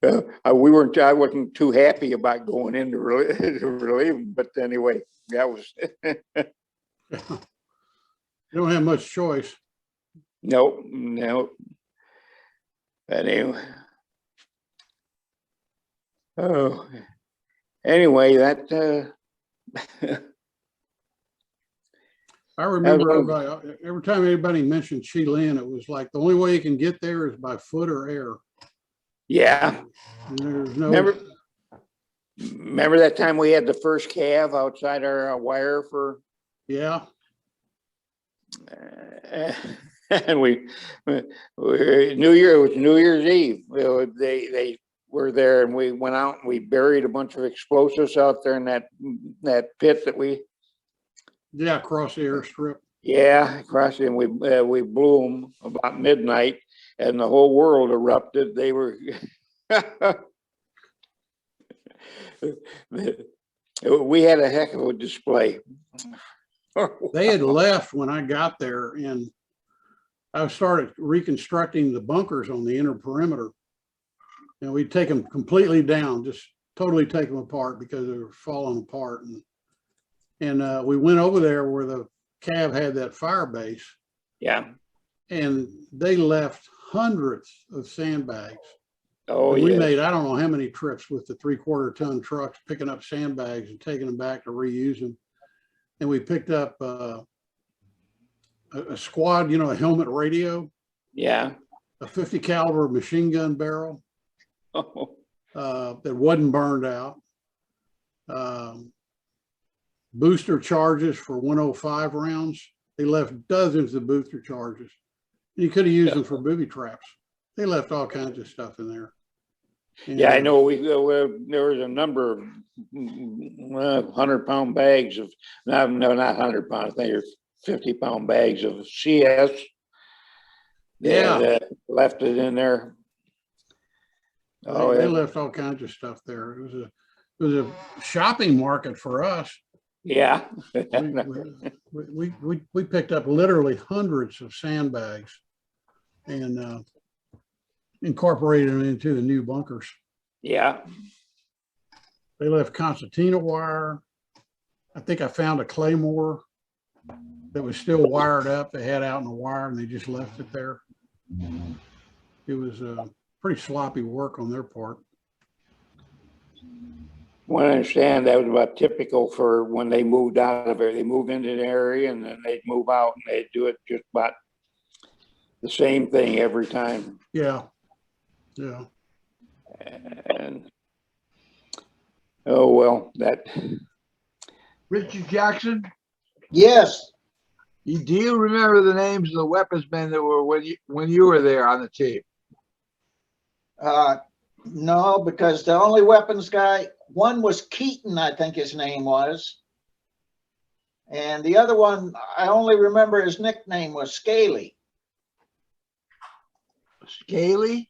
huh? I wasn't too happy about going in to relieve them, but anyway, that was. You don't have much choice. No. Anyway. Oh, anyway, that. I remember every time anybody mentioned Chi-Lin, it was like the only way you can get there is by foot or air. Yeah. And there's no. Remember that time we had the first calve outside our wire for. Yeah. And we New Year, it was New Year's Eve. They were there, and we went out and we buried a bunch of explosives out there in that pit that we. Yeah, across the airstrip. Yeah, across it, and we blew them about midnight, and the whole world erupted. They were. We had a heck of a display. They had left when I got there, and I started reconstructing the bunkers on the inner perimeter. And we'd take them completely down, just totally take them apart because they were falling apart. And we went over there where the Cav had that fire base. Yeah. And they left hundreds of sandbags. Oh, and we yes. made, I don't know how many trips with the 3/4 ton trucks, picking up sandbags and taking them back to reuse them. And we picked up a squad, a helmet radio. Yeah. A 50 caliber machine gun barrel Oh. that wasn't burned out. Booster charges for 105 rounds. They left dozens of booster charges. You could have used them for booby traps. They left all kinds of stuff in there. And, yeah, I know. There was a number of 100-pound bags of not 100-pound. I think there's 50-pound bags of CS. Yeah, left it in there. they left all kinds of stuff there. It was a shopping market for us. Yeah. we picked up literally hundreds of sandbags and incorporated them into the new bunkers. Yeah. They left concertina wire. I think I found a claymore that was still wired up. They had out in the wire and they just left it there. It was pretty sloppy work on their part. Well, I understand that was about typical for when they moved out of there. They moved into the area and then they'd move out and they'd do it just about the same thing every time. Yeah. Yeah. And, oh, well, that, Richard Jackson, Yes, do you remember the names of the weapons men that were when you were there on the team? no, because the only weapons guy, one was Keaton, I think his name was. And the other one, I only remember his nickname was Scaly. Scaly?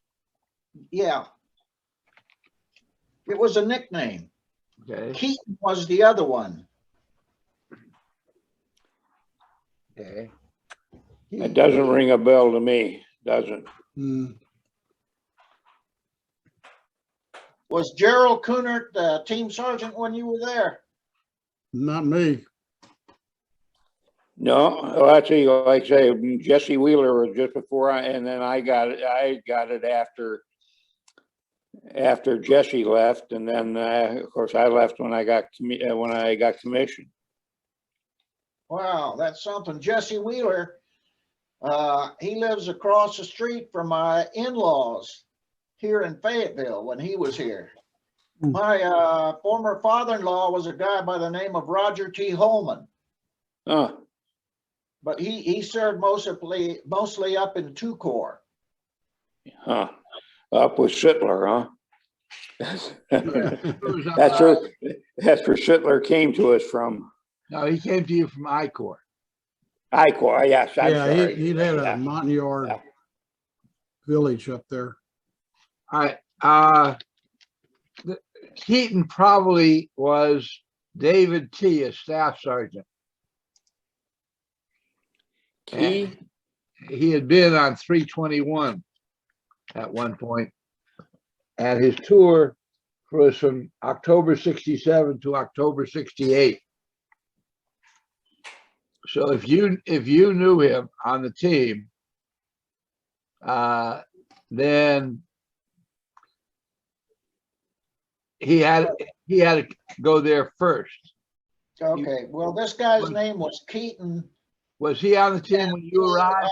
Yeah. It was a nickname. Okay. Keaton was the other one. Okay. it doesn't ring a bell to me, doesn't. Mm. Was Gerald Coonert the team sergeant when you were there? Not me. No, well, actually, like I say, Jesse Wheeler was just before and then I got it after Jesse left, and then, of course, I left when I got commissioned. Wow, that's something. Jesse Wheeler, he lives across the street from my in-laws here in Fayetteville when he was here. Hmm. My former father-in-law was a guy by the name of Roger T. Holman, Oh, but he served mostly up in 2 Corps. huh, up with Sittler, huh? It was up, That's where Sittler came to us from. no, he came to you from I-Corps. I-Corps, yes, I'm Yeah, sorry. he'd had a Yeah. Montagnard Yeah. village up there. All right. Keaton probably was David T, a staff sergeant. Key? He had been on 321 at one point, and his tour was from October 67 to October 68. So if you knew him on the team, then he had to go there first. Okay, well, this guy's name was Keaton. Was he on the team when you arrived?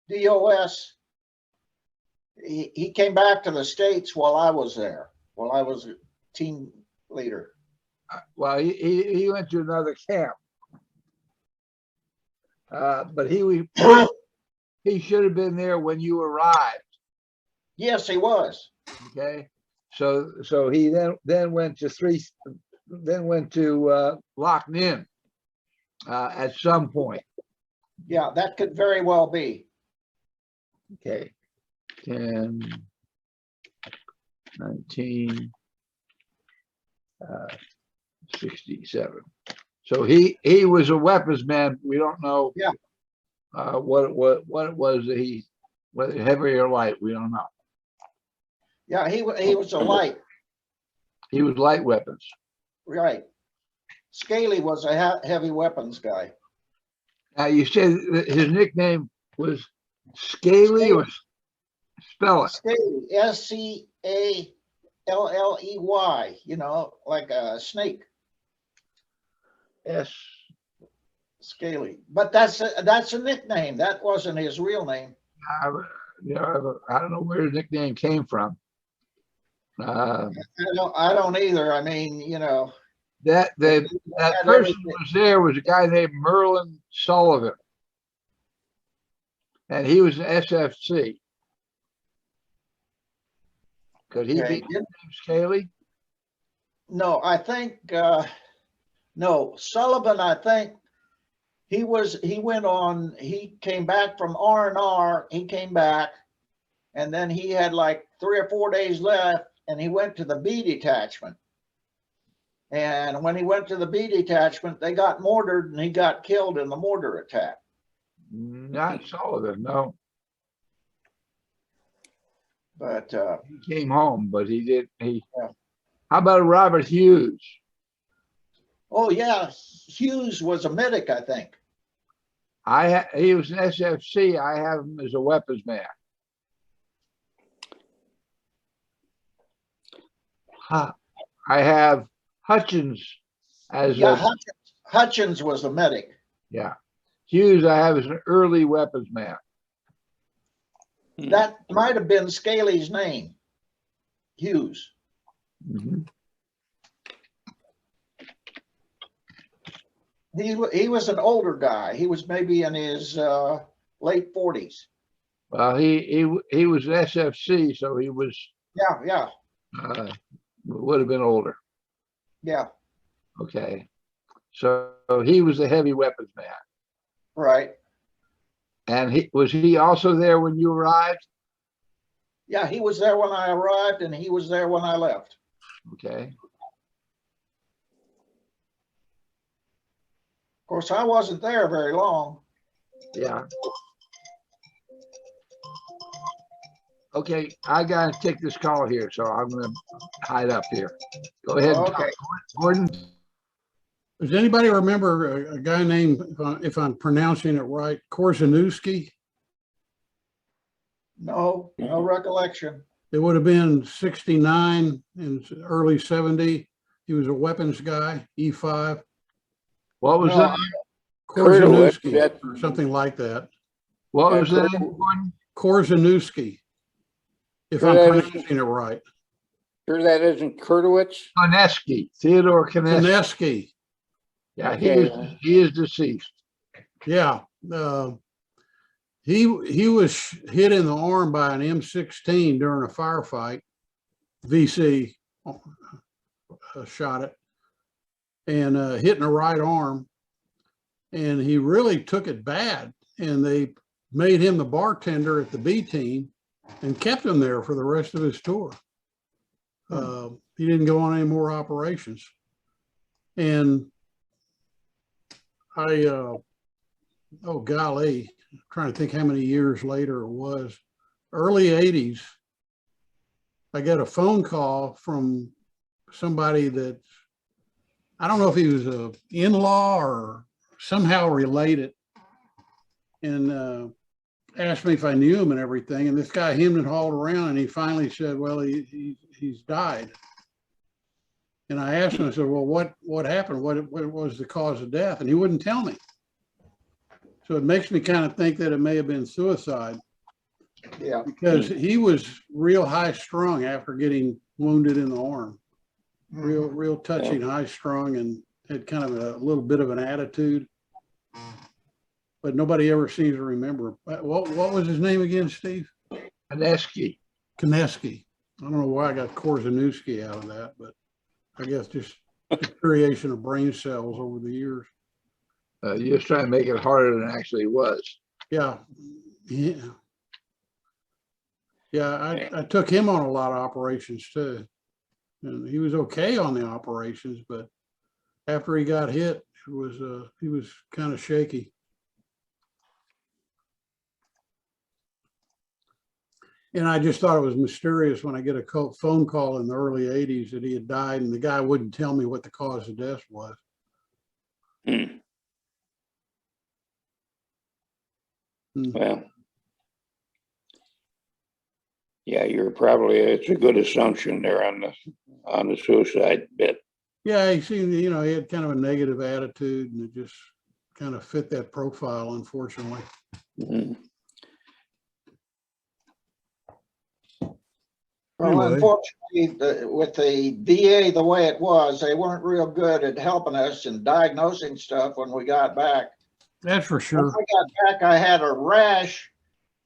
DOS. He came back to the States while I was there, while I was a team leader. Well, he went to another camp. But he should have been there when you arrived. Yes, he was. Okay. So he then went to Loch Ninh at some point. Yeah, that could very well be. Okay. 10, 19, 67. So he was a weapons man. We don't know. Yeah. What it was that whether heavy or light, we don't know. Yeah, he was a light, He was light weapons. right. Scaly was a heavy weapons guy. Now you said that his nickname was Scaly, or spell it? Scaly, Scalley, you know, like a snake. S. Scaly, but that's a nickname. That wasn't his real name. I don't know where the nickname came from. I don't either. I mean, you know, That person who was there was a guy named Merlin Sullivan, and he was an SFC. Could he Okay. be named Scaly? No, I think no, Sullivan, I think he came back from R&R, he came back, and then he had like 3 or 4 days left, and he went to the B detachment. And when he went to the B detachment, they got mortared and he got killed in the mortar attack. Not Sullivan, no. But He came home, but Yeah. How about Robert Hughes? oh yeah, Hughes was a medic, I think. He was an SFC. I have him as a weapons man. I have Hutchins as Yeah, Hutchins was a medic. yeah. Hughes I have as an early weapons man. That might have been Scaly's name, Hughes. Mhm. He was an older guy. He was maybe in his late 40s. Well, he was an SFC, so he was Yeah, would have been older. yeah, Okay, so he was the heavy weapons man, right. and he also there when you arrived? Yeah, he was there when I arrived and he was there when I left. Okay, Of course, I wasn't there very long. yeah. Okay, I gotta take this call here, so I'm gonna hide up here. Go ahead, Okay. Gordon. Does anybody remember a guy named, if I'm pronouncing it right, Korzeniowski? No recollection. It would have been 69 and early 70. He was a weapons guy, E5. What was No, that? Korzeniowski, that- or something like that. What Yeah, was that, Gordon? Korzeniowski, if Sure I'm that is- pronouncing it right. Sure that isn't Kurtowicz? Koneski, Theodore Koneski. Koneski, Yeah, Okay. he is deceased. yeah. He was hit in the arm by an M16 during a firefight. VC shot it and hit in the right arm. And he really took it bad. And they made him the bartender at the B team and kept him there for the rest of his tour. He didn't go on any more operations. And oh golly, I'm trying to think how many years later it was. Early 80s, I got a phone call from somebody that, I don't know if he was a in-law or somehow related, and asked me if I knew him and everything. And this guy hemmed and hawed around, and he finally said, well, he's died. And I asked him, I said, well, what happened? What was the cause of death? And he wouldn't tell me. So it makes me kind of think that it may have been suicide, yeah. because he was real high strung after getting wounded in the arm. Real touching, high strung, and had kind of a little bit of an attitude. But nobody ever seems to remember. What was his name again, Steve? Koneski. Koneski. I don't know why I got Korzeniowski out of that, but I guess just deterioration of brain cells over the years. You're just trying to make it harder than it actually was. Yeah. I took him on a lot of operations too. And he was okay on the operations, but after he got hit, he was kind of shaky. And I just thought it was mysterious when I get a phone call in the early 80s that he had died, and the guy wouldn't tell me what the cause of death was. Well, yeah, it's a good assumption there on the suicide bit. Yeah, he seemed, he had kind of a negative attitude, and it just kind of fit that profile, unfortunately. Mhm. Well, Anyway. unfortunately, with the VA the way it was, they weren't real good at helping us and diagnosing stuff when we got back. That's for When sure. I got back, I had a rash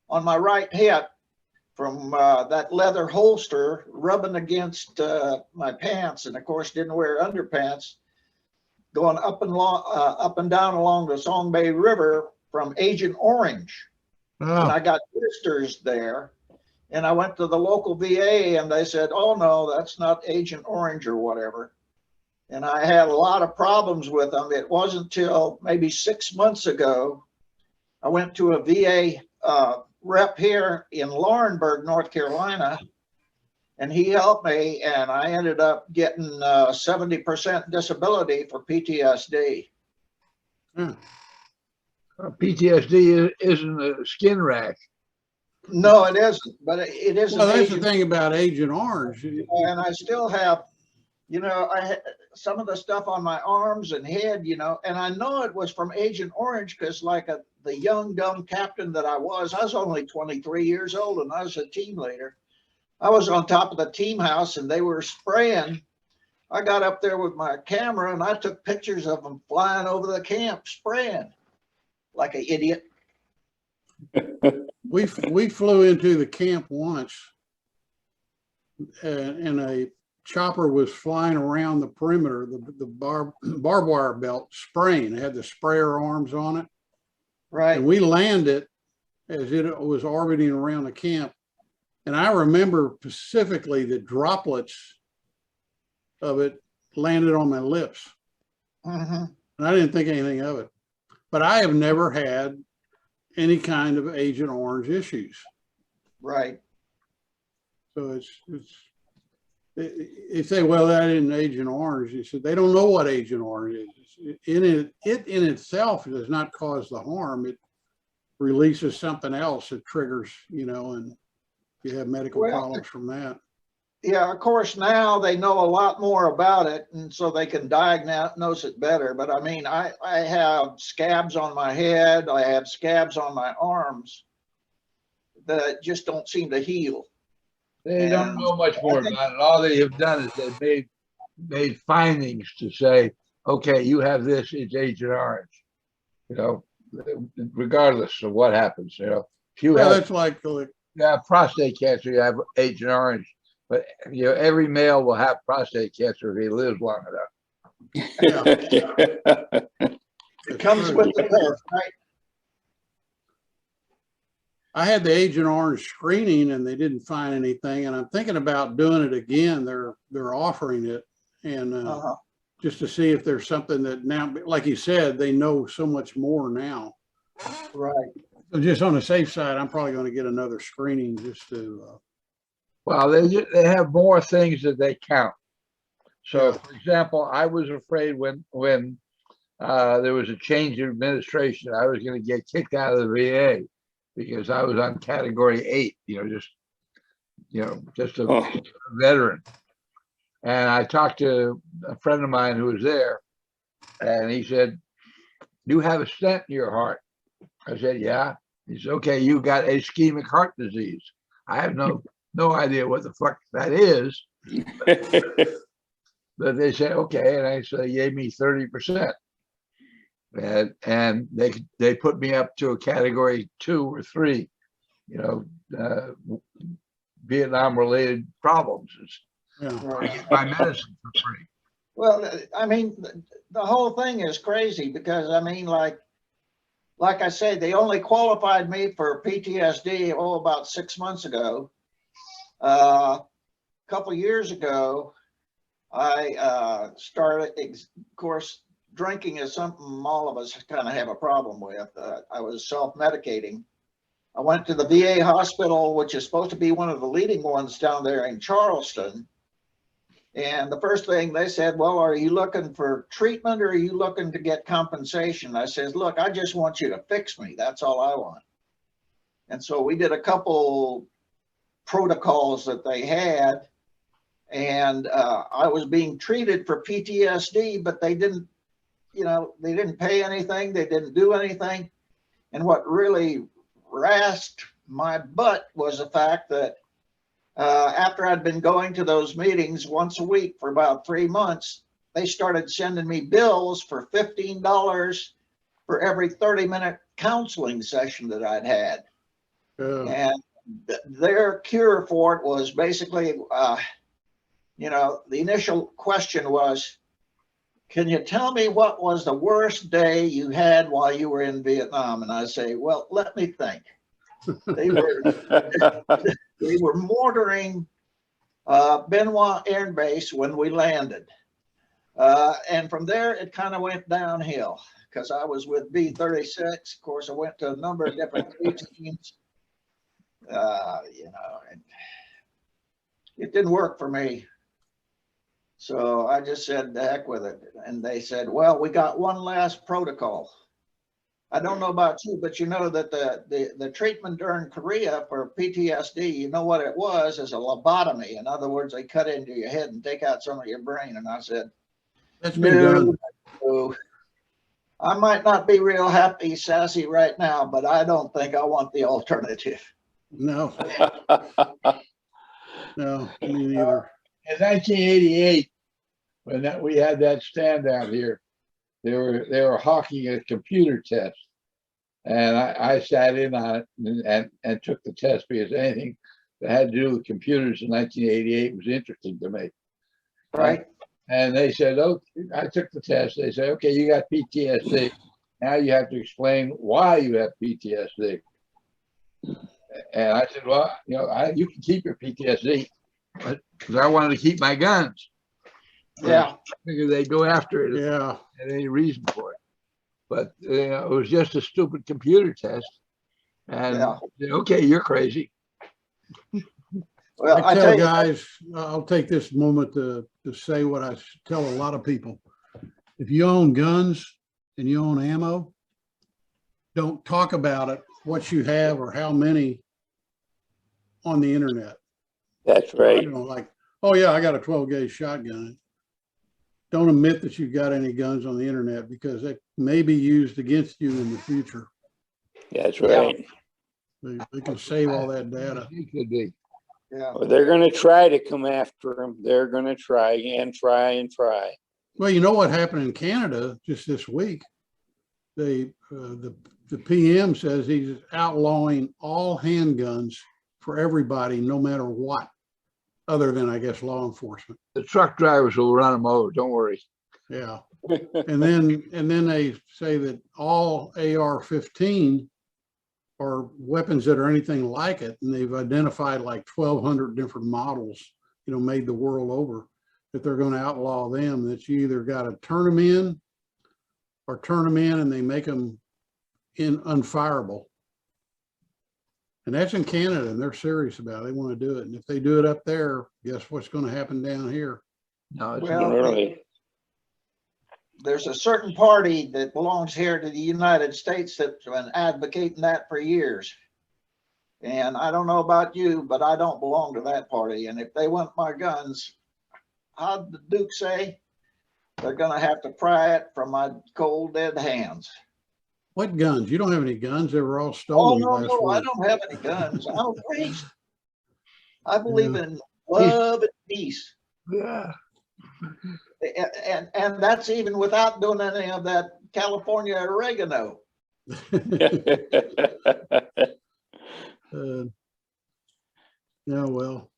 on my right hip from that leather holster rubbing against my pants, and of course didn't wear underpants, going up and down along the Song Bay River from Agent Orange. And I got blisters there. And I went to the local VA and they said, oh no, that's not Agent Orange or whatever. And I had a lot of problems with them. It wasn't till maybe 6 months ago, I went to a VA rep here in Laurinburg, North Carolina, and he helped me, and I ended up getting 70% disability for PTSD. PTSD isn't a skin rash. No, it isn't, but it is. Well, that's the thing about Agent Orange. And I still have, some of the stuff on my arms and head, you know, and I know it was from Agent Orange because like the young, dumb captain that I was only 23 years old and I was a team leader. I was on top of the team house and they were spraying. I got up there with my camera and I took pictures of them flying over the camp spraying like an idiot. We flew into the camp once and a chopper was flying around the perimeter, the barbed wire belt spraying. It had the sprayer arms on it. Right. And we landed as it was orbiting around the camp. And I remember specifically the droplets of it landed on my lips. Mm-hmm. And I didn't think anything of it. But I have never had any kind of Agent Orange issues. Right. So they say, well, that isn't Agent Orange. You said they don't know what Agent Orange is. It in itself does not cause the harm. It releases something else that triggers, you know, and you have medical problems from that. Yeah, of course, now they know a lot more about it, and so they can diagnose it better. But I mean, I have scabs on my head. I have scabs on my arms that just don't seem to heal. They don't know much more about it. All they have done is they've made findings to say, okay, you have this, it's Agent Orange. You know, regardless of what happens, you know. If you That's like you have prostate cancer, you have Agent Orange. But you know, every male will have prostate cancer if he lives long enough. It comes with the birth, right? I had the Agent Orange screening and they didn't find anything. And I'm thinking about doing it again. They're offering it, and just to see if there's something that now, like you said, they know so much more now. Right. So just on the safe side, I'm probably going to get another screening just to. Well, they have more things that they count. So, for example, I was afraid when there was a change in administration, I was going to get kicked out of the VA because I was on category 8. Just a veteran. And I talked to a friend of mine who was there, and he said, "You have a stent in your heart." I said, "Yeah." He said, "Okay, you got ischemic heart disease." I have no idea what the fuck that is. But they said, okay. And I said, they gave me 30%. And they put me up to a category 2 or 3, Vietnam related problems. I get my medicine for free. Well, I mean, the whole thing is crazy because I mean, like I say, they only qualified me for PTSD, about 6 months ago. A couple years ago, I started, of course, drinking is something all of us kind of have a problem with. I was self-medicating. I went to the VA hospital, which is supposed to be one of the leading ones down there in Charleston. And the first thing they said, well, are you looking for treatment or are you looking to get compensation? I said, look, I just want you to fix me. That's all I want. And so we did a couple protocols that they had, and I was being treated for PTSD, but they didn't pay anything. They didn't do anything. And what really rasped my butt was the fact that after I'd been going to those meetings once a week for about 3 months, they started sending me bills for $15 for every 30-minute counseling session that I'd had. And their cure for it was basically, the initial question was, can you tell me what was the worst day you had while you were in Vietnam? And I say, well, let me think. They were mortaring Benoit Air Base when we landed. And from there, it kind of went downhill because I was with B-36. Of course, I went to a number of different teams. And it didn't work for me. So I just said, the heck with it. And they said, well, we got one last protocol. I don't know about you, but you know that the treatment during Korea for PTSD, you know what it was, is a lobotomy. In other words, they cut into your head and take out some of your brain. And I said, That's been done. No. I might not be real happy, sassy right now, but I don't think I want the alternative. No, no, me neither. In 1988, when we had that stand out here, they were hawking a computer test, and I sat in on it and took the test because anything that had to do with computers in 1988 was interesting to me. Right. And they said, "Oh, I took the test." They said, "Okay, you got PTSD. Now you have to explain why you have PTSD." And I said, "Well, you can keep your PTSD, but because I wanted to keep my guns." Yeah. Figure they go after it if Yeah, they had any reason for it. But it was just a stupid computer test. And Yeah. okay, you're crazy. Well, I tell you, guys, I'll take this moment to say what I tell a lot of people. If you own guns and you own ammo, don't talk about it, what you have or how many on the internet. That's right. You know, like, oh yeah, I got a 12 gauge shotgun. Don't admit that you've got any guns on the internet because it may be used against you in the future. That's right. They can save all that data. It could be. yeah. Well, they're going to try to come after him. They're going to try and try and try. Well, you know what happened in Canada just this week? The PM says he's outlawing all handguns for everybody, no matter what, other than, I guess, law enforcement. The truck drivers will run them over. Don't worry. Yeah. And then they say that all AR-15 are weapons that are anything like it. And they've identified like 1,200 different models, made the world over, that they're going to outlaw them, that you either got to turn them in and they make them unfireable. And that's in Canada, and they're serious about it. They want to do it. And if they do it up there, guess what's going to happen down here? No, it's Well, Really? there's a certain party that belongs here to the United States that's been advocating that for years. And I don't know about you, but I don't belong to that party. And if they want my guns, how'd the Duke say? They're going to have to pry it from my cold, dead hands. What guns? You don't have any guns. They were all Oh, stolen no, last no, I week. don't have any guns. I'm a priest. I believe in love and peace. yeah. And that's even without doing any of that California oregano. Yeah, well,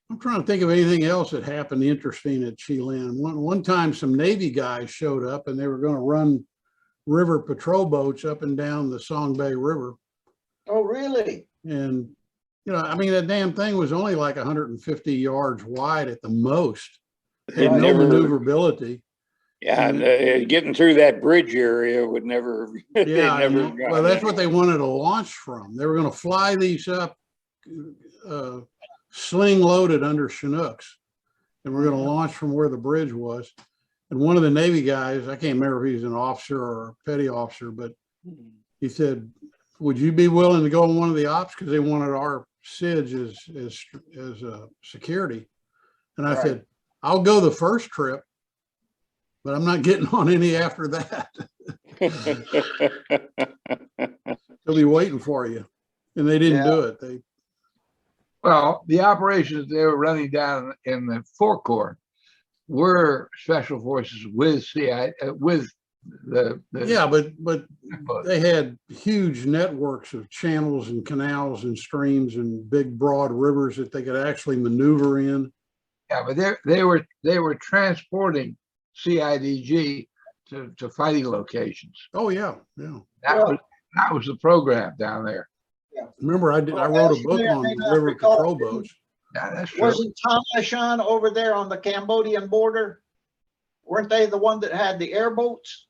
I'm trying to think of anything else that happened interesting at Chelan. One time some Navy guys showed up and they were going to run river patrol boats up and down the Song Bay River. Oh, really? And, I mean, that damn thing was only like 150 yards wide at the most. Had It no never- maneuverability. Yeah, and, getting through that bridge area would never. Yeah, never well, that's what they wanted to launch from. They were going to fly these up, sling loaded under Chinooks, and we're going to launch from where the bridge was. And one of the Navy guys, I can't remember if he was an officer or a petty officer, but he said, "Would you be willing to go on one of the ops?" Because they wanted our SIDS as security. And I said, "I'll go the first trip, but I'm not getting on any after that." They'll be waiting for you. And they didn't do it. Well, the operations they were running down in the Four Corps were special forces with with the Yeah, but they had huge networks of channels and canals and streams and big broad rivers that they could actually maneuver in. yeah, but they were transporting CIDG to fighting locations. Oh yeah, yeah. That was the program down there. Remember, I wrote a book on river patrol boats. Yeah, that's true. Wasn't Thon over there on the Cambodian border? Weren't they the one that had the airboats?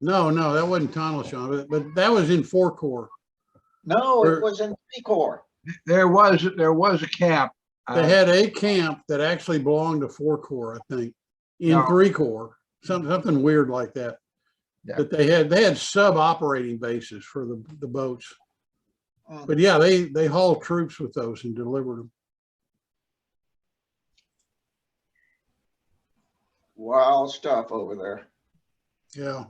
No, that wasn't Tonlachon, but that was in Four Corps. No, it was in 3 Corps. There was a camp. They had a camp that actually belonged to Four Corps, I think, in 3 Corps, something weird like that. Yeah. But they had sub operating bases for the boats. But yeah, they hauled troops with those and delivered them. wild stuff over there. Yeah.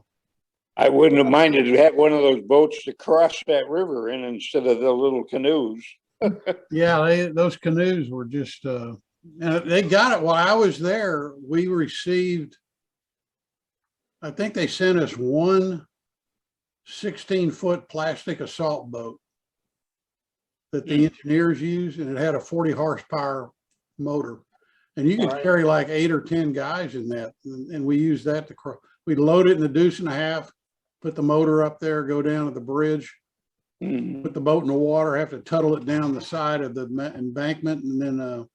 I wouldn't have minded to have one of those boats to cross that river in instead of the little canoes. Yeah, those canoes were just, and they got it while I was there. We received, I think they sent us one 16-foot plastic assault boat that the engineers use, and it had a 40 horsepower motor. And you could Right. carry like 8 or 10 guys in that. And we used that to cross. We'd load it in a deuce and a half, put the motor up there, go down to the bridge, Mhm. put the boat in the water, have to tuttle it down the side of the embankment, and then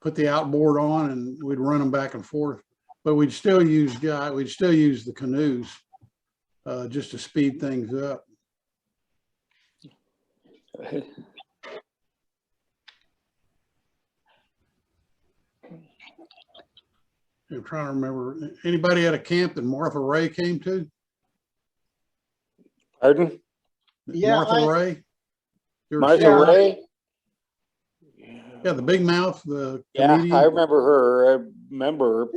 put the outboard on, and we'd run them back and forth. But we'd still use the canoes just to speed things up. I'm trying to remember, anybody at a camp that Martha Ray came to? Pardon? Yeah, Martha Ray? You ever Martha seen her? Ray? Yeah, the big mouth, the Yeah, comedian. I remember her. I remember her.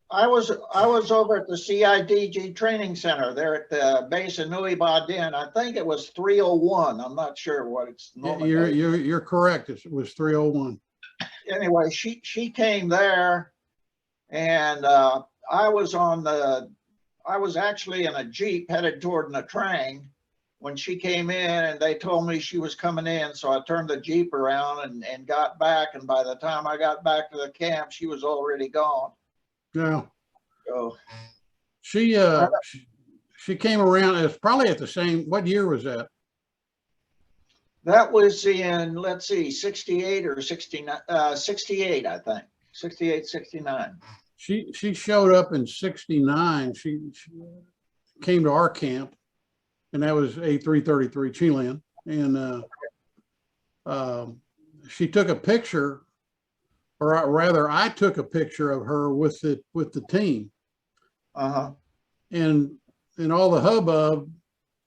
I was over at the CIDG training center there at the base of Nui Ba Din. I think it was 301. I'm not sure what it's Yeah, normally. you're correct. It was 301. Anyway, she came there, and I was actually in a Jeep headed toward Nha Trang when she came in, and they told me she was coming in. So I turned the Jeep around and got back. And by the time I got back to the camp, she was already gone. Yeah. So She came around. It's probably at the same, what year was that? that was in, let's see, 68 or 69, 68, I think. 68, 69. She showed up in 69. She came to our camp, and that was A-333 Chilean. And she took a picture, or rather I took a picture of her with the team. Uh-huh. And in all the hubbub,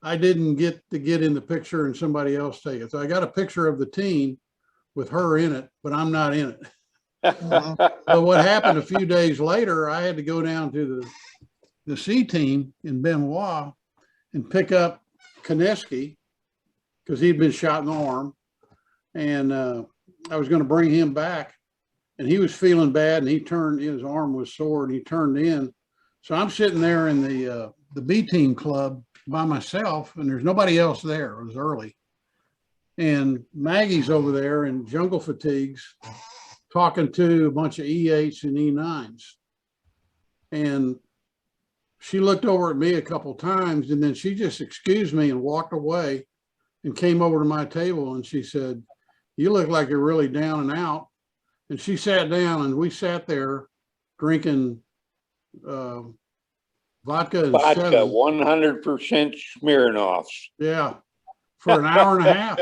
I didn't get to get in the picture and somebody else take it. So I got a picture of the team with her in it, but I'm not in it. But what happened a few days later, I had to go down to the C team in Benoit and pick up Kineski because he'd been shot in the arm. And I was going to bring him back, and he was feeling bad, and his arm was sore, and he turned in. So I'm sitting there in the B team club by myself, and there's nobody else there. It was early. And Maggie's over there in jungle fatigues talking to a bunch of E8s and E9s. And she looked over at me a couple times, and then she just excused me and walked away and came over to my table, and she said, "You look like you're really down and out." And she sat down, and we sat there drinking vodka and Vodka, seven. 100% Smirnoffs. Yeah, for an hour and a half.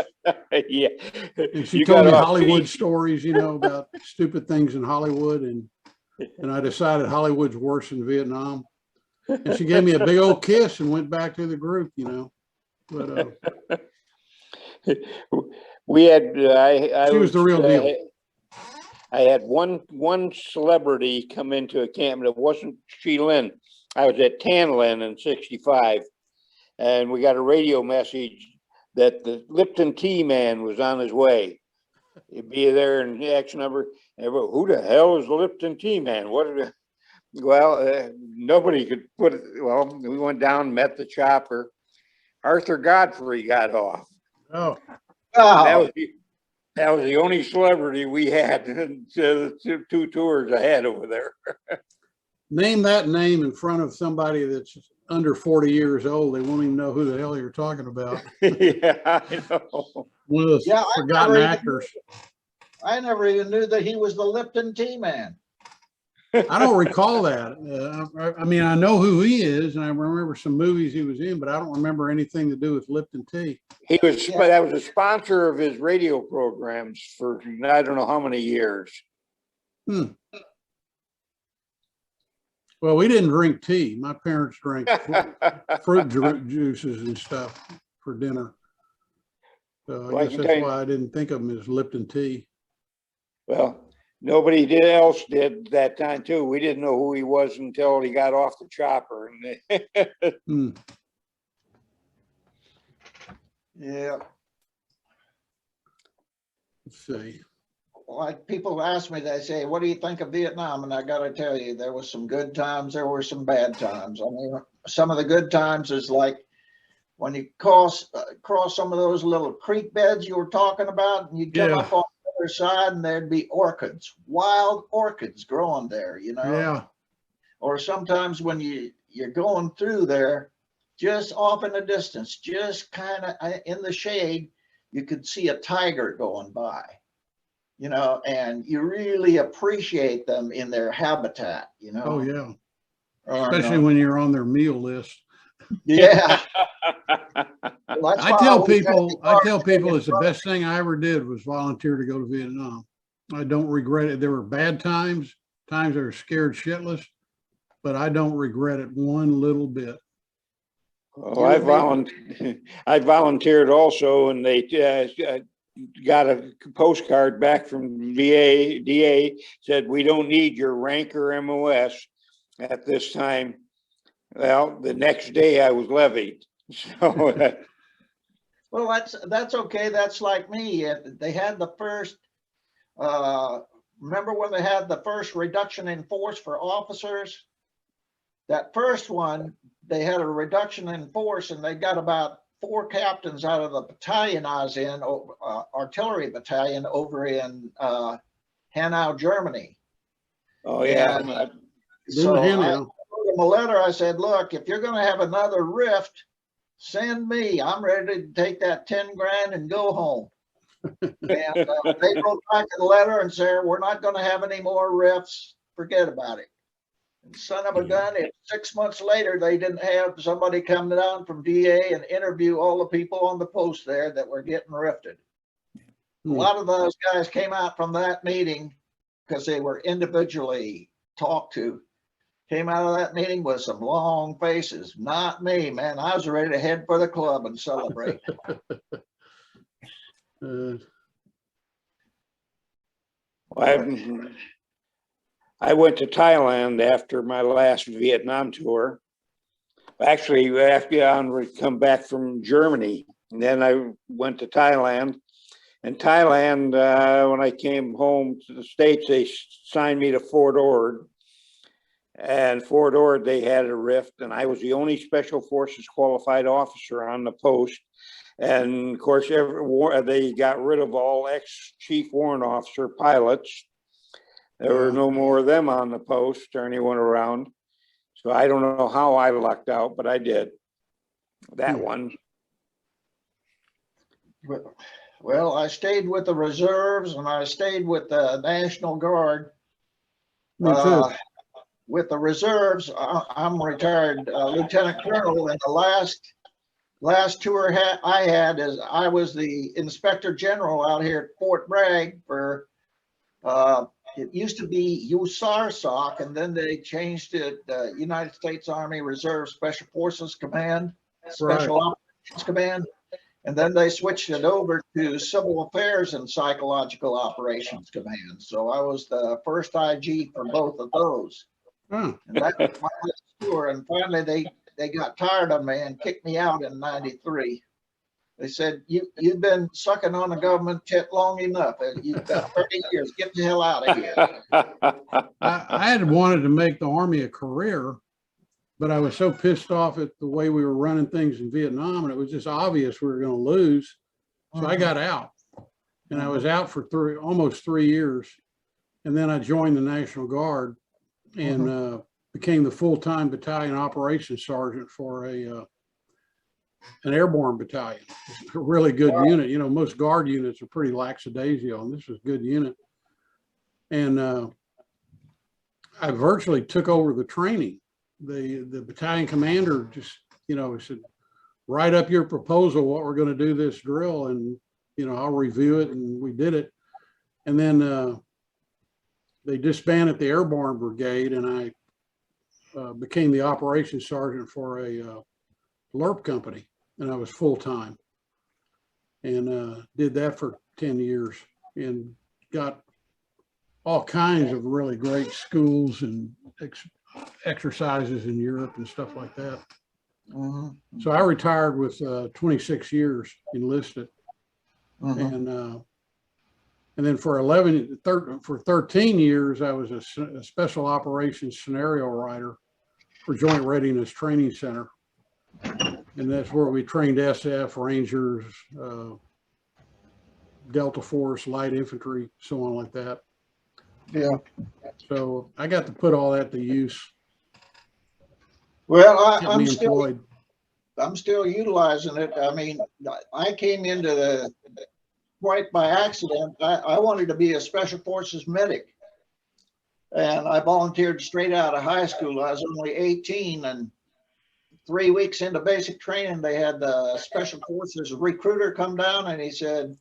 Yeah. And she You told got me off Hollywood peak. stories, about stupid things in Hollywood. And I decided Hollywood's worse than Vietnam. And she gave me a big old kiss and went back to the group, But We had, I she was the real deal. I had one celebrity come into a camp, and it wasn't Lin. I was at Tan Lin in 65, and we got a radio message that the Lipton Tea Man was on his way. He'd be there in X number. Everybody, who the hell is the Lipton Tea Man? Well, nobody could put it. Well, we went down, met the chopper. Arthur Godfrey got off. Oh, That was the only celebrity we had in the two tours I had over there. name that name in front of somebody that's under 40 years old. They won't even know who the hell you're talking about. Yeah, I know. One of those Yeah, forgotten actors. I never even knew that he was the Lipton Tea Man. I don't recall that. I mean, I know who he is, and I remember some movies he was in, but I don't remember anything to do with Lipton Tea. That was a sponsor of his radio programs for I don't know how many years. Well, we didn't drink tea. My parents drank fruit juices and stuff for dinner. So I guess that's why I didn't think of him as Lipton tea. Well, Nobody else did that time too. We didn't know who he was until he got off the chopper. And Hmm. Yeah. Let's see. Like people ask me, they say, what do you think of Vietnam? And I got to tell you, there was some good times, there were some bad times. I mean, some of the good times is like when you cross some of those little creek beds you were talking about, and you'd come Yeah. up on the other side and there'd be orchids, wild orchids growing there, you know? Yeah. Or sometimes when you're going through there, just off in the distance, just kind of in the shade, you could see a tiger going by, you know, and you really appreciate them in their habitat, you know. Oh, yeah. Or, Especially when you're on their meal list. yeah. Well, that's I why tell always gotta be people it's the best thing I ever did was volunteer to go to Vietnam. I don't regret it. There were bad times I was scared shitless, but I don't regret it one little bit. well, I volunteered also, and they got a postcard back from DA said, we don't need your rank or MOS at this time. Well, the next day I was levied. So Well, that's okay. That's like me. They had the first, remember when they had the first reduction in force for officers? That first one, they had a reduction in force, and they got about 4 captains out of the battalion I was in, artillery battalion over in Hanau, Germany. oh yeah. And, so I wrote them a letter. I said, look, if you're going to have another rift, send me. I'm ready to take that 10 grand and go home. And they wrote back a letter and said, we're not going to have any more rifts. Forget about it. And son of a gun, if 6 months later they didn't have somebody come down from DA and interview all the people on the post there that were getting rifted. A lot of those guys came out from that meeting because they were individually talked to. Came out of that meeting with some long faces. Not me, man. I was ready to head for the club and celebrate. I went to Thailand after my last Vietnam tour. Actually, after I come back from Germany, and then I went to Thailand. And Thailand, when I came home to the States, they signed me to Fort Ord. And Fort Ord, they had a rift, and I was the only Special Forces qualified officer on the post. And of course, they got rid of all ex-chief warrant officer pilots. There were no more of them on the post or anyone around. So I don't know how I lucked out, but I did that one. Well, I stayed with the reserves and I stayed with the National Guard. Me too. With the reserves, I'm retired lieutenant colonel, and the last tour I had is I was the inspector general out here at Fort Bragg for it used to be USARSOC, and then they changed it United States Army Reserve Special Forces Command, Special Operations Command, and then they switched it over to Civil Affairs and Psychological Operations Command. So I was the first IG for both of those. And that was my last tour. And finally, they got tired of me and kicked me out in '93. They said, you've been sucking on the government tit long enough. You've got 30 years. Get the hell out of here. I had wanted to make the Army a career, but I was so pissed off at the way we were running things in Vietnam, and it was just obvious we were going to lose. So I got out, and I was out for almost 3 years. And then I joined the National Guard and became the full-time battalion operations sergeant for an airborne battalion. It's a really good unit. You know, most guard units are pretty lackadaisical, and this was a good unit. And I virtually took over the training. The battalion commander just, you know, said, write up your proposal, what we're going to do this drill, and, you know, I'll review it. And we did it. And then they disbanded the airborne brigade, and I became the operations sergeant for a LRP company, and I was full-time, and did that for 10 years and got all kinds of really great schools and exercises in Europe and stuff like that. Mhm. So I retired with 26 years enlisted. Mhm. And then for 13 years, I was a special operations scenario writer for Joint Readiness Training Center. And that's where we trained SF, Rangers, Delta Force, light infantry, so on like that. Yeah. So I got to put all that to use, Well, get me employed. I'm still utilizing it. I mean, I came into the quite by accident. I wanted to be a special forces medic, and I volunteered straight out of high school. I was only 18, and 3 weeks into basic training, they had the special forces recruiter come down, and he said,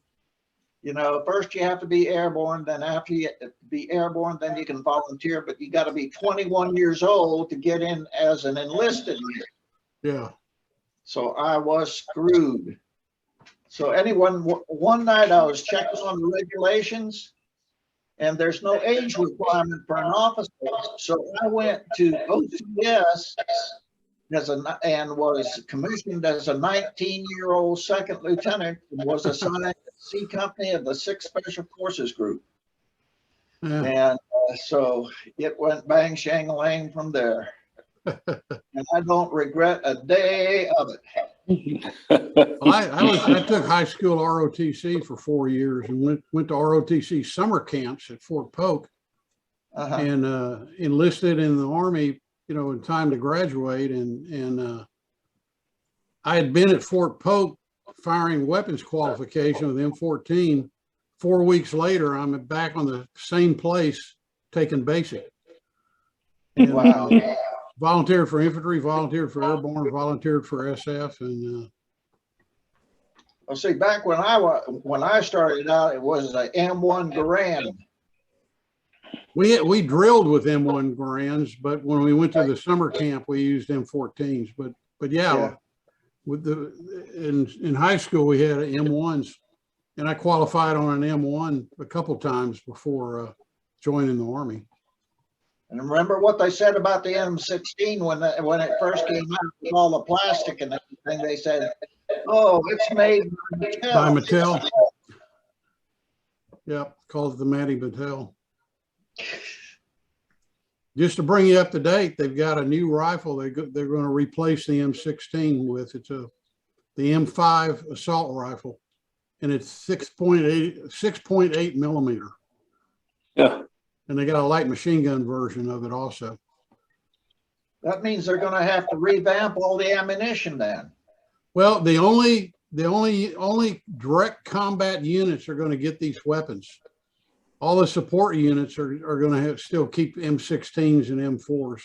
you know, first you have to be airborne, then after you be airborne, then you can volunteer, but you got to be 21 years old to get in as an enlisted. Yeah. So I was screwed. So one night I was checking on the regulations, and there's no age requirement for an officer. So I went to OCS and was commissioned as a 19-year-old second lieutenant, and was assigned to C Company of the 6th Special Forces Group. Yeah. And so it went bang, shang-a-lang from there. And I don't regret a day of it. Well, I took high school ROTC for 4 years and went to ROTC summer camps at Fort Polk and enlisted in the Army, you know, in time to graduate. And I had been at Fort Polk firing weapons qualification with M14. 4 weeks later, I'm back on the same place taking basic. And, wow. Volunteered for infantry, volunteered for airborne, volunteered for SF, and well, see, back when I started out, it was a M1 Garand. we drilled with M1 Garands, but when we went to the summer camp, we used M14s. But yeah. With in high school we had M1s, and I qualified on an M1 a couple times before joining the Army. And remember what they said about the M16 when it first came out with all the plastic and everything? They said, "Oh, it's made By Mattel." Yep, called it the Matty Mattel. Just to bring you up to date, they've got a new rifle they're going to replace the M16 with. It's the M5 assault rifle, and it's 6.8 millimeter. Yeah. And they got a light machine gun version of it also. That means they're going to have to revamp all the ammunition then. Well, the only direct combat units are going to get these weapons. All the support units are going to still keep M16s and M4s.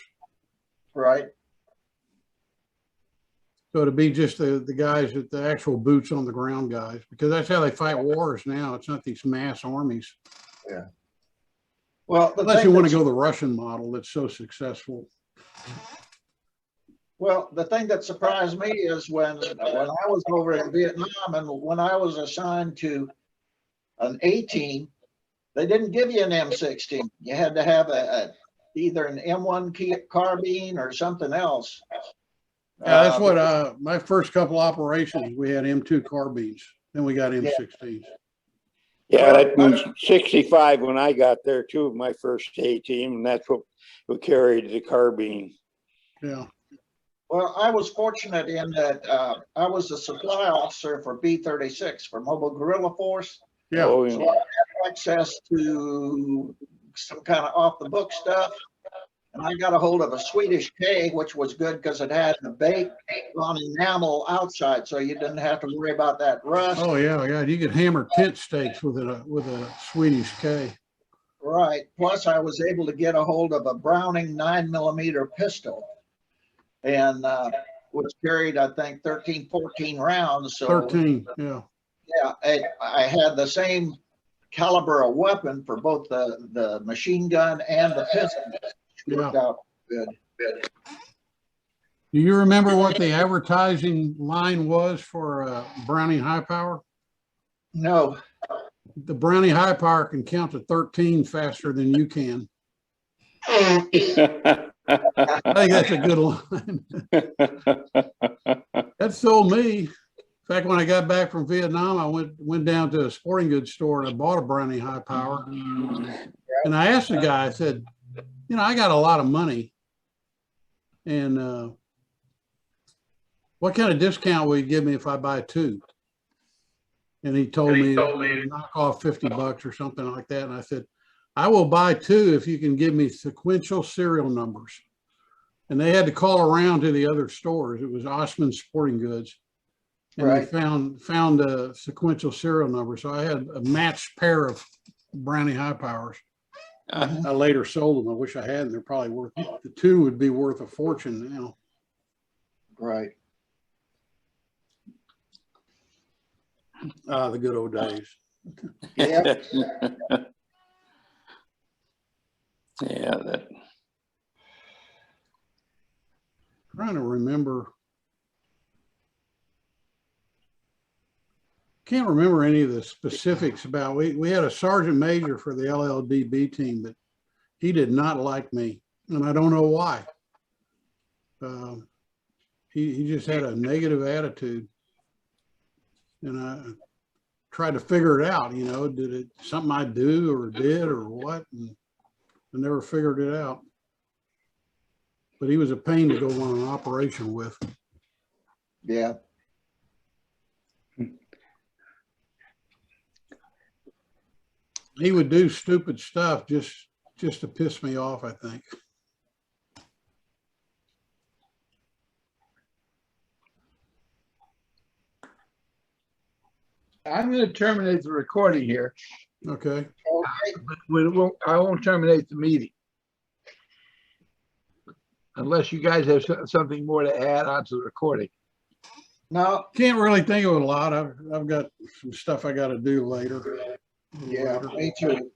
Right. So it'll be just the guys with the actual boots on the ground guys, because that's how they fight wars now. It's not these mass armies. Yeah. Well, unless you want to go the Russian model that's so successful. Well, the thing that surprised me is when I was over in Vietnam and when I was assigned to an A-team, they didn't give you an M16. You had to have either an M1 carbine or something else. Yeah, that's what my first couple operations, we had M2 carbines. Then we got M16s. Yeah, that was 65 when I got there too, my first A team, and that's what we carried the carbine. Yeah. Well, I was fortunate in that I was a supply officer for B-36 for Mobile Guerrilla Force. Yeah. Oh, So I had access to some kind of off the book stuff. And I got a hold of a Swedish K, which was good because it had the bake on enamel outside, so you didn't have to worry about that rust. Oh yeah, yeah. You could hammer tent stakes with a Swedish K. Right. Plus, I was able to get a hold of a Browning 9mm pistol, and which carried, I think, 13, 14 rounds. So 13. Yeah. Yeah, I had the same caliber of weapon for both the machine gun and the pistol. Worked out good. Do you remember what the advertising line was for Browning High Power? No. the Brownie High Power can count to 13 faster than you can. I think that's a good line. That sold me. In fact, when I got back from Vietnam, I went down to a sporting goods store and I bought a Brownie High Power. And I asked the guy, I said, you know, I got a lot of money. And what kind of discount will you give me if I buy two? And he told me knock off $50 or something like that. And I said, I will buy two if you can give me sequential serial numbers. And they had to call around to the other stores. It was Osman Sporting Goods. And Right. they found a sequential serial number. So I had a matched pair of Brownie High Powers. I later sold them. I wish I hadn't. They're probably worth, the two would be worth a fortune now. Right. Ah, the good old days. Yeah. Yeah, that, Trying to remember. Can't remember any of the specifics about, we had a sergeant major for the LLDB team, but he did not like me, and I don't know why. He just had a negative attitude, and I tried to figure it out. You know, did it something I do or did or what? And I never figured it out. But he was a pain to go on an operation with. Yeah. He would do stupid stuff just to piss me off, I think. I'm going to terminate the recording here. Okay. But I won't terminate the meeting. Unless you guys have something more to add on to the recording. No, Can't really think of a lot. I've got some stuff I got to do later. yeah, me too.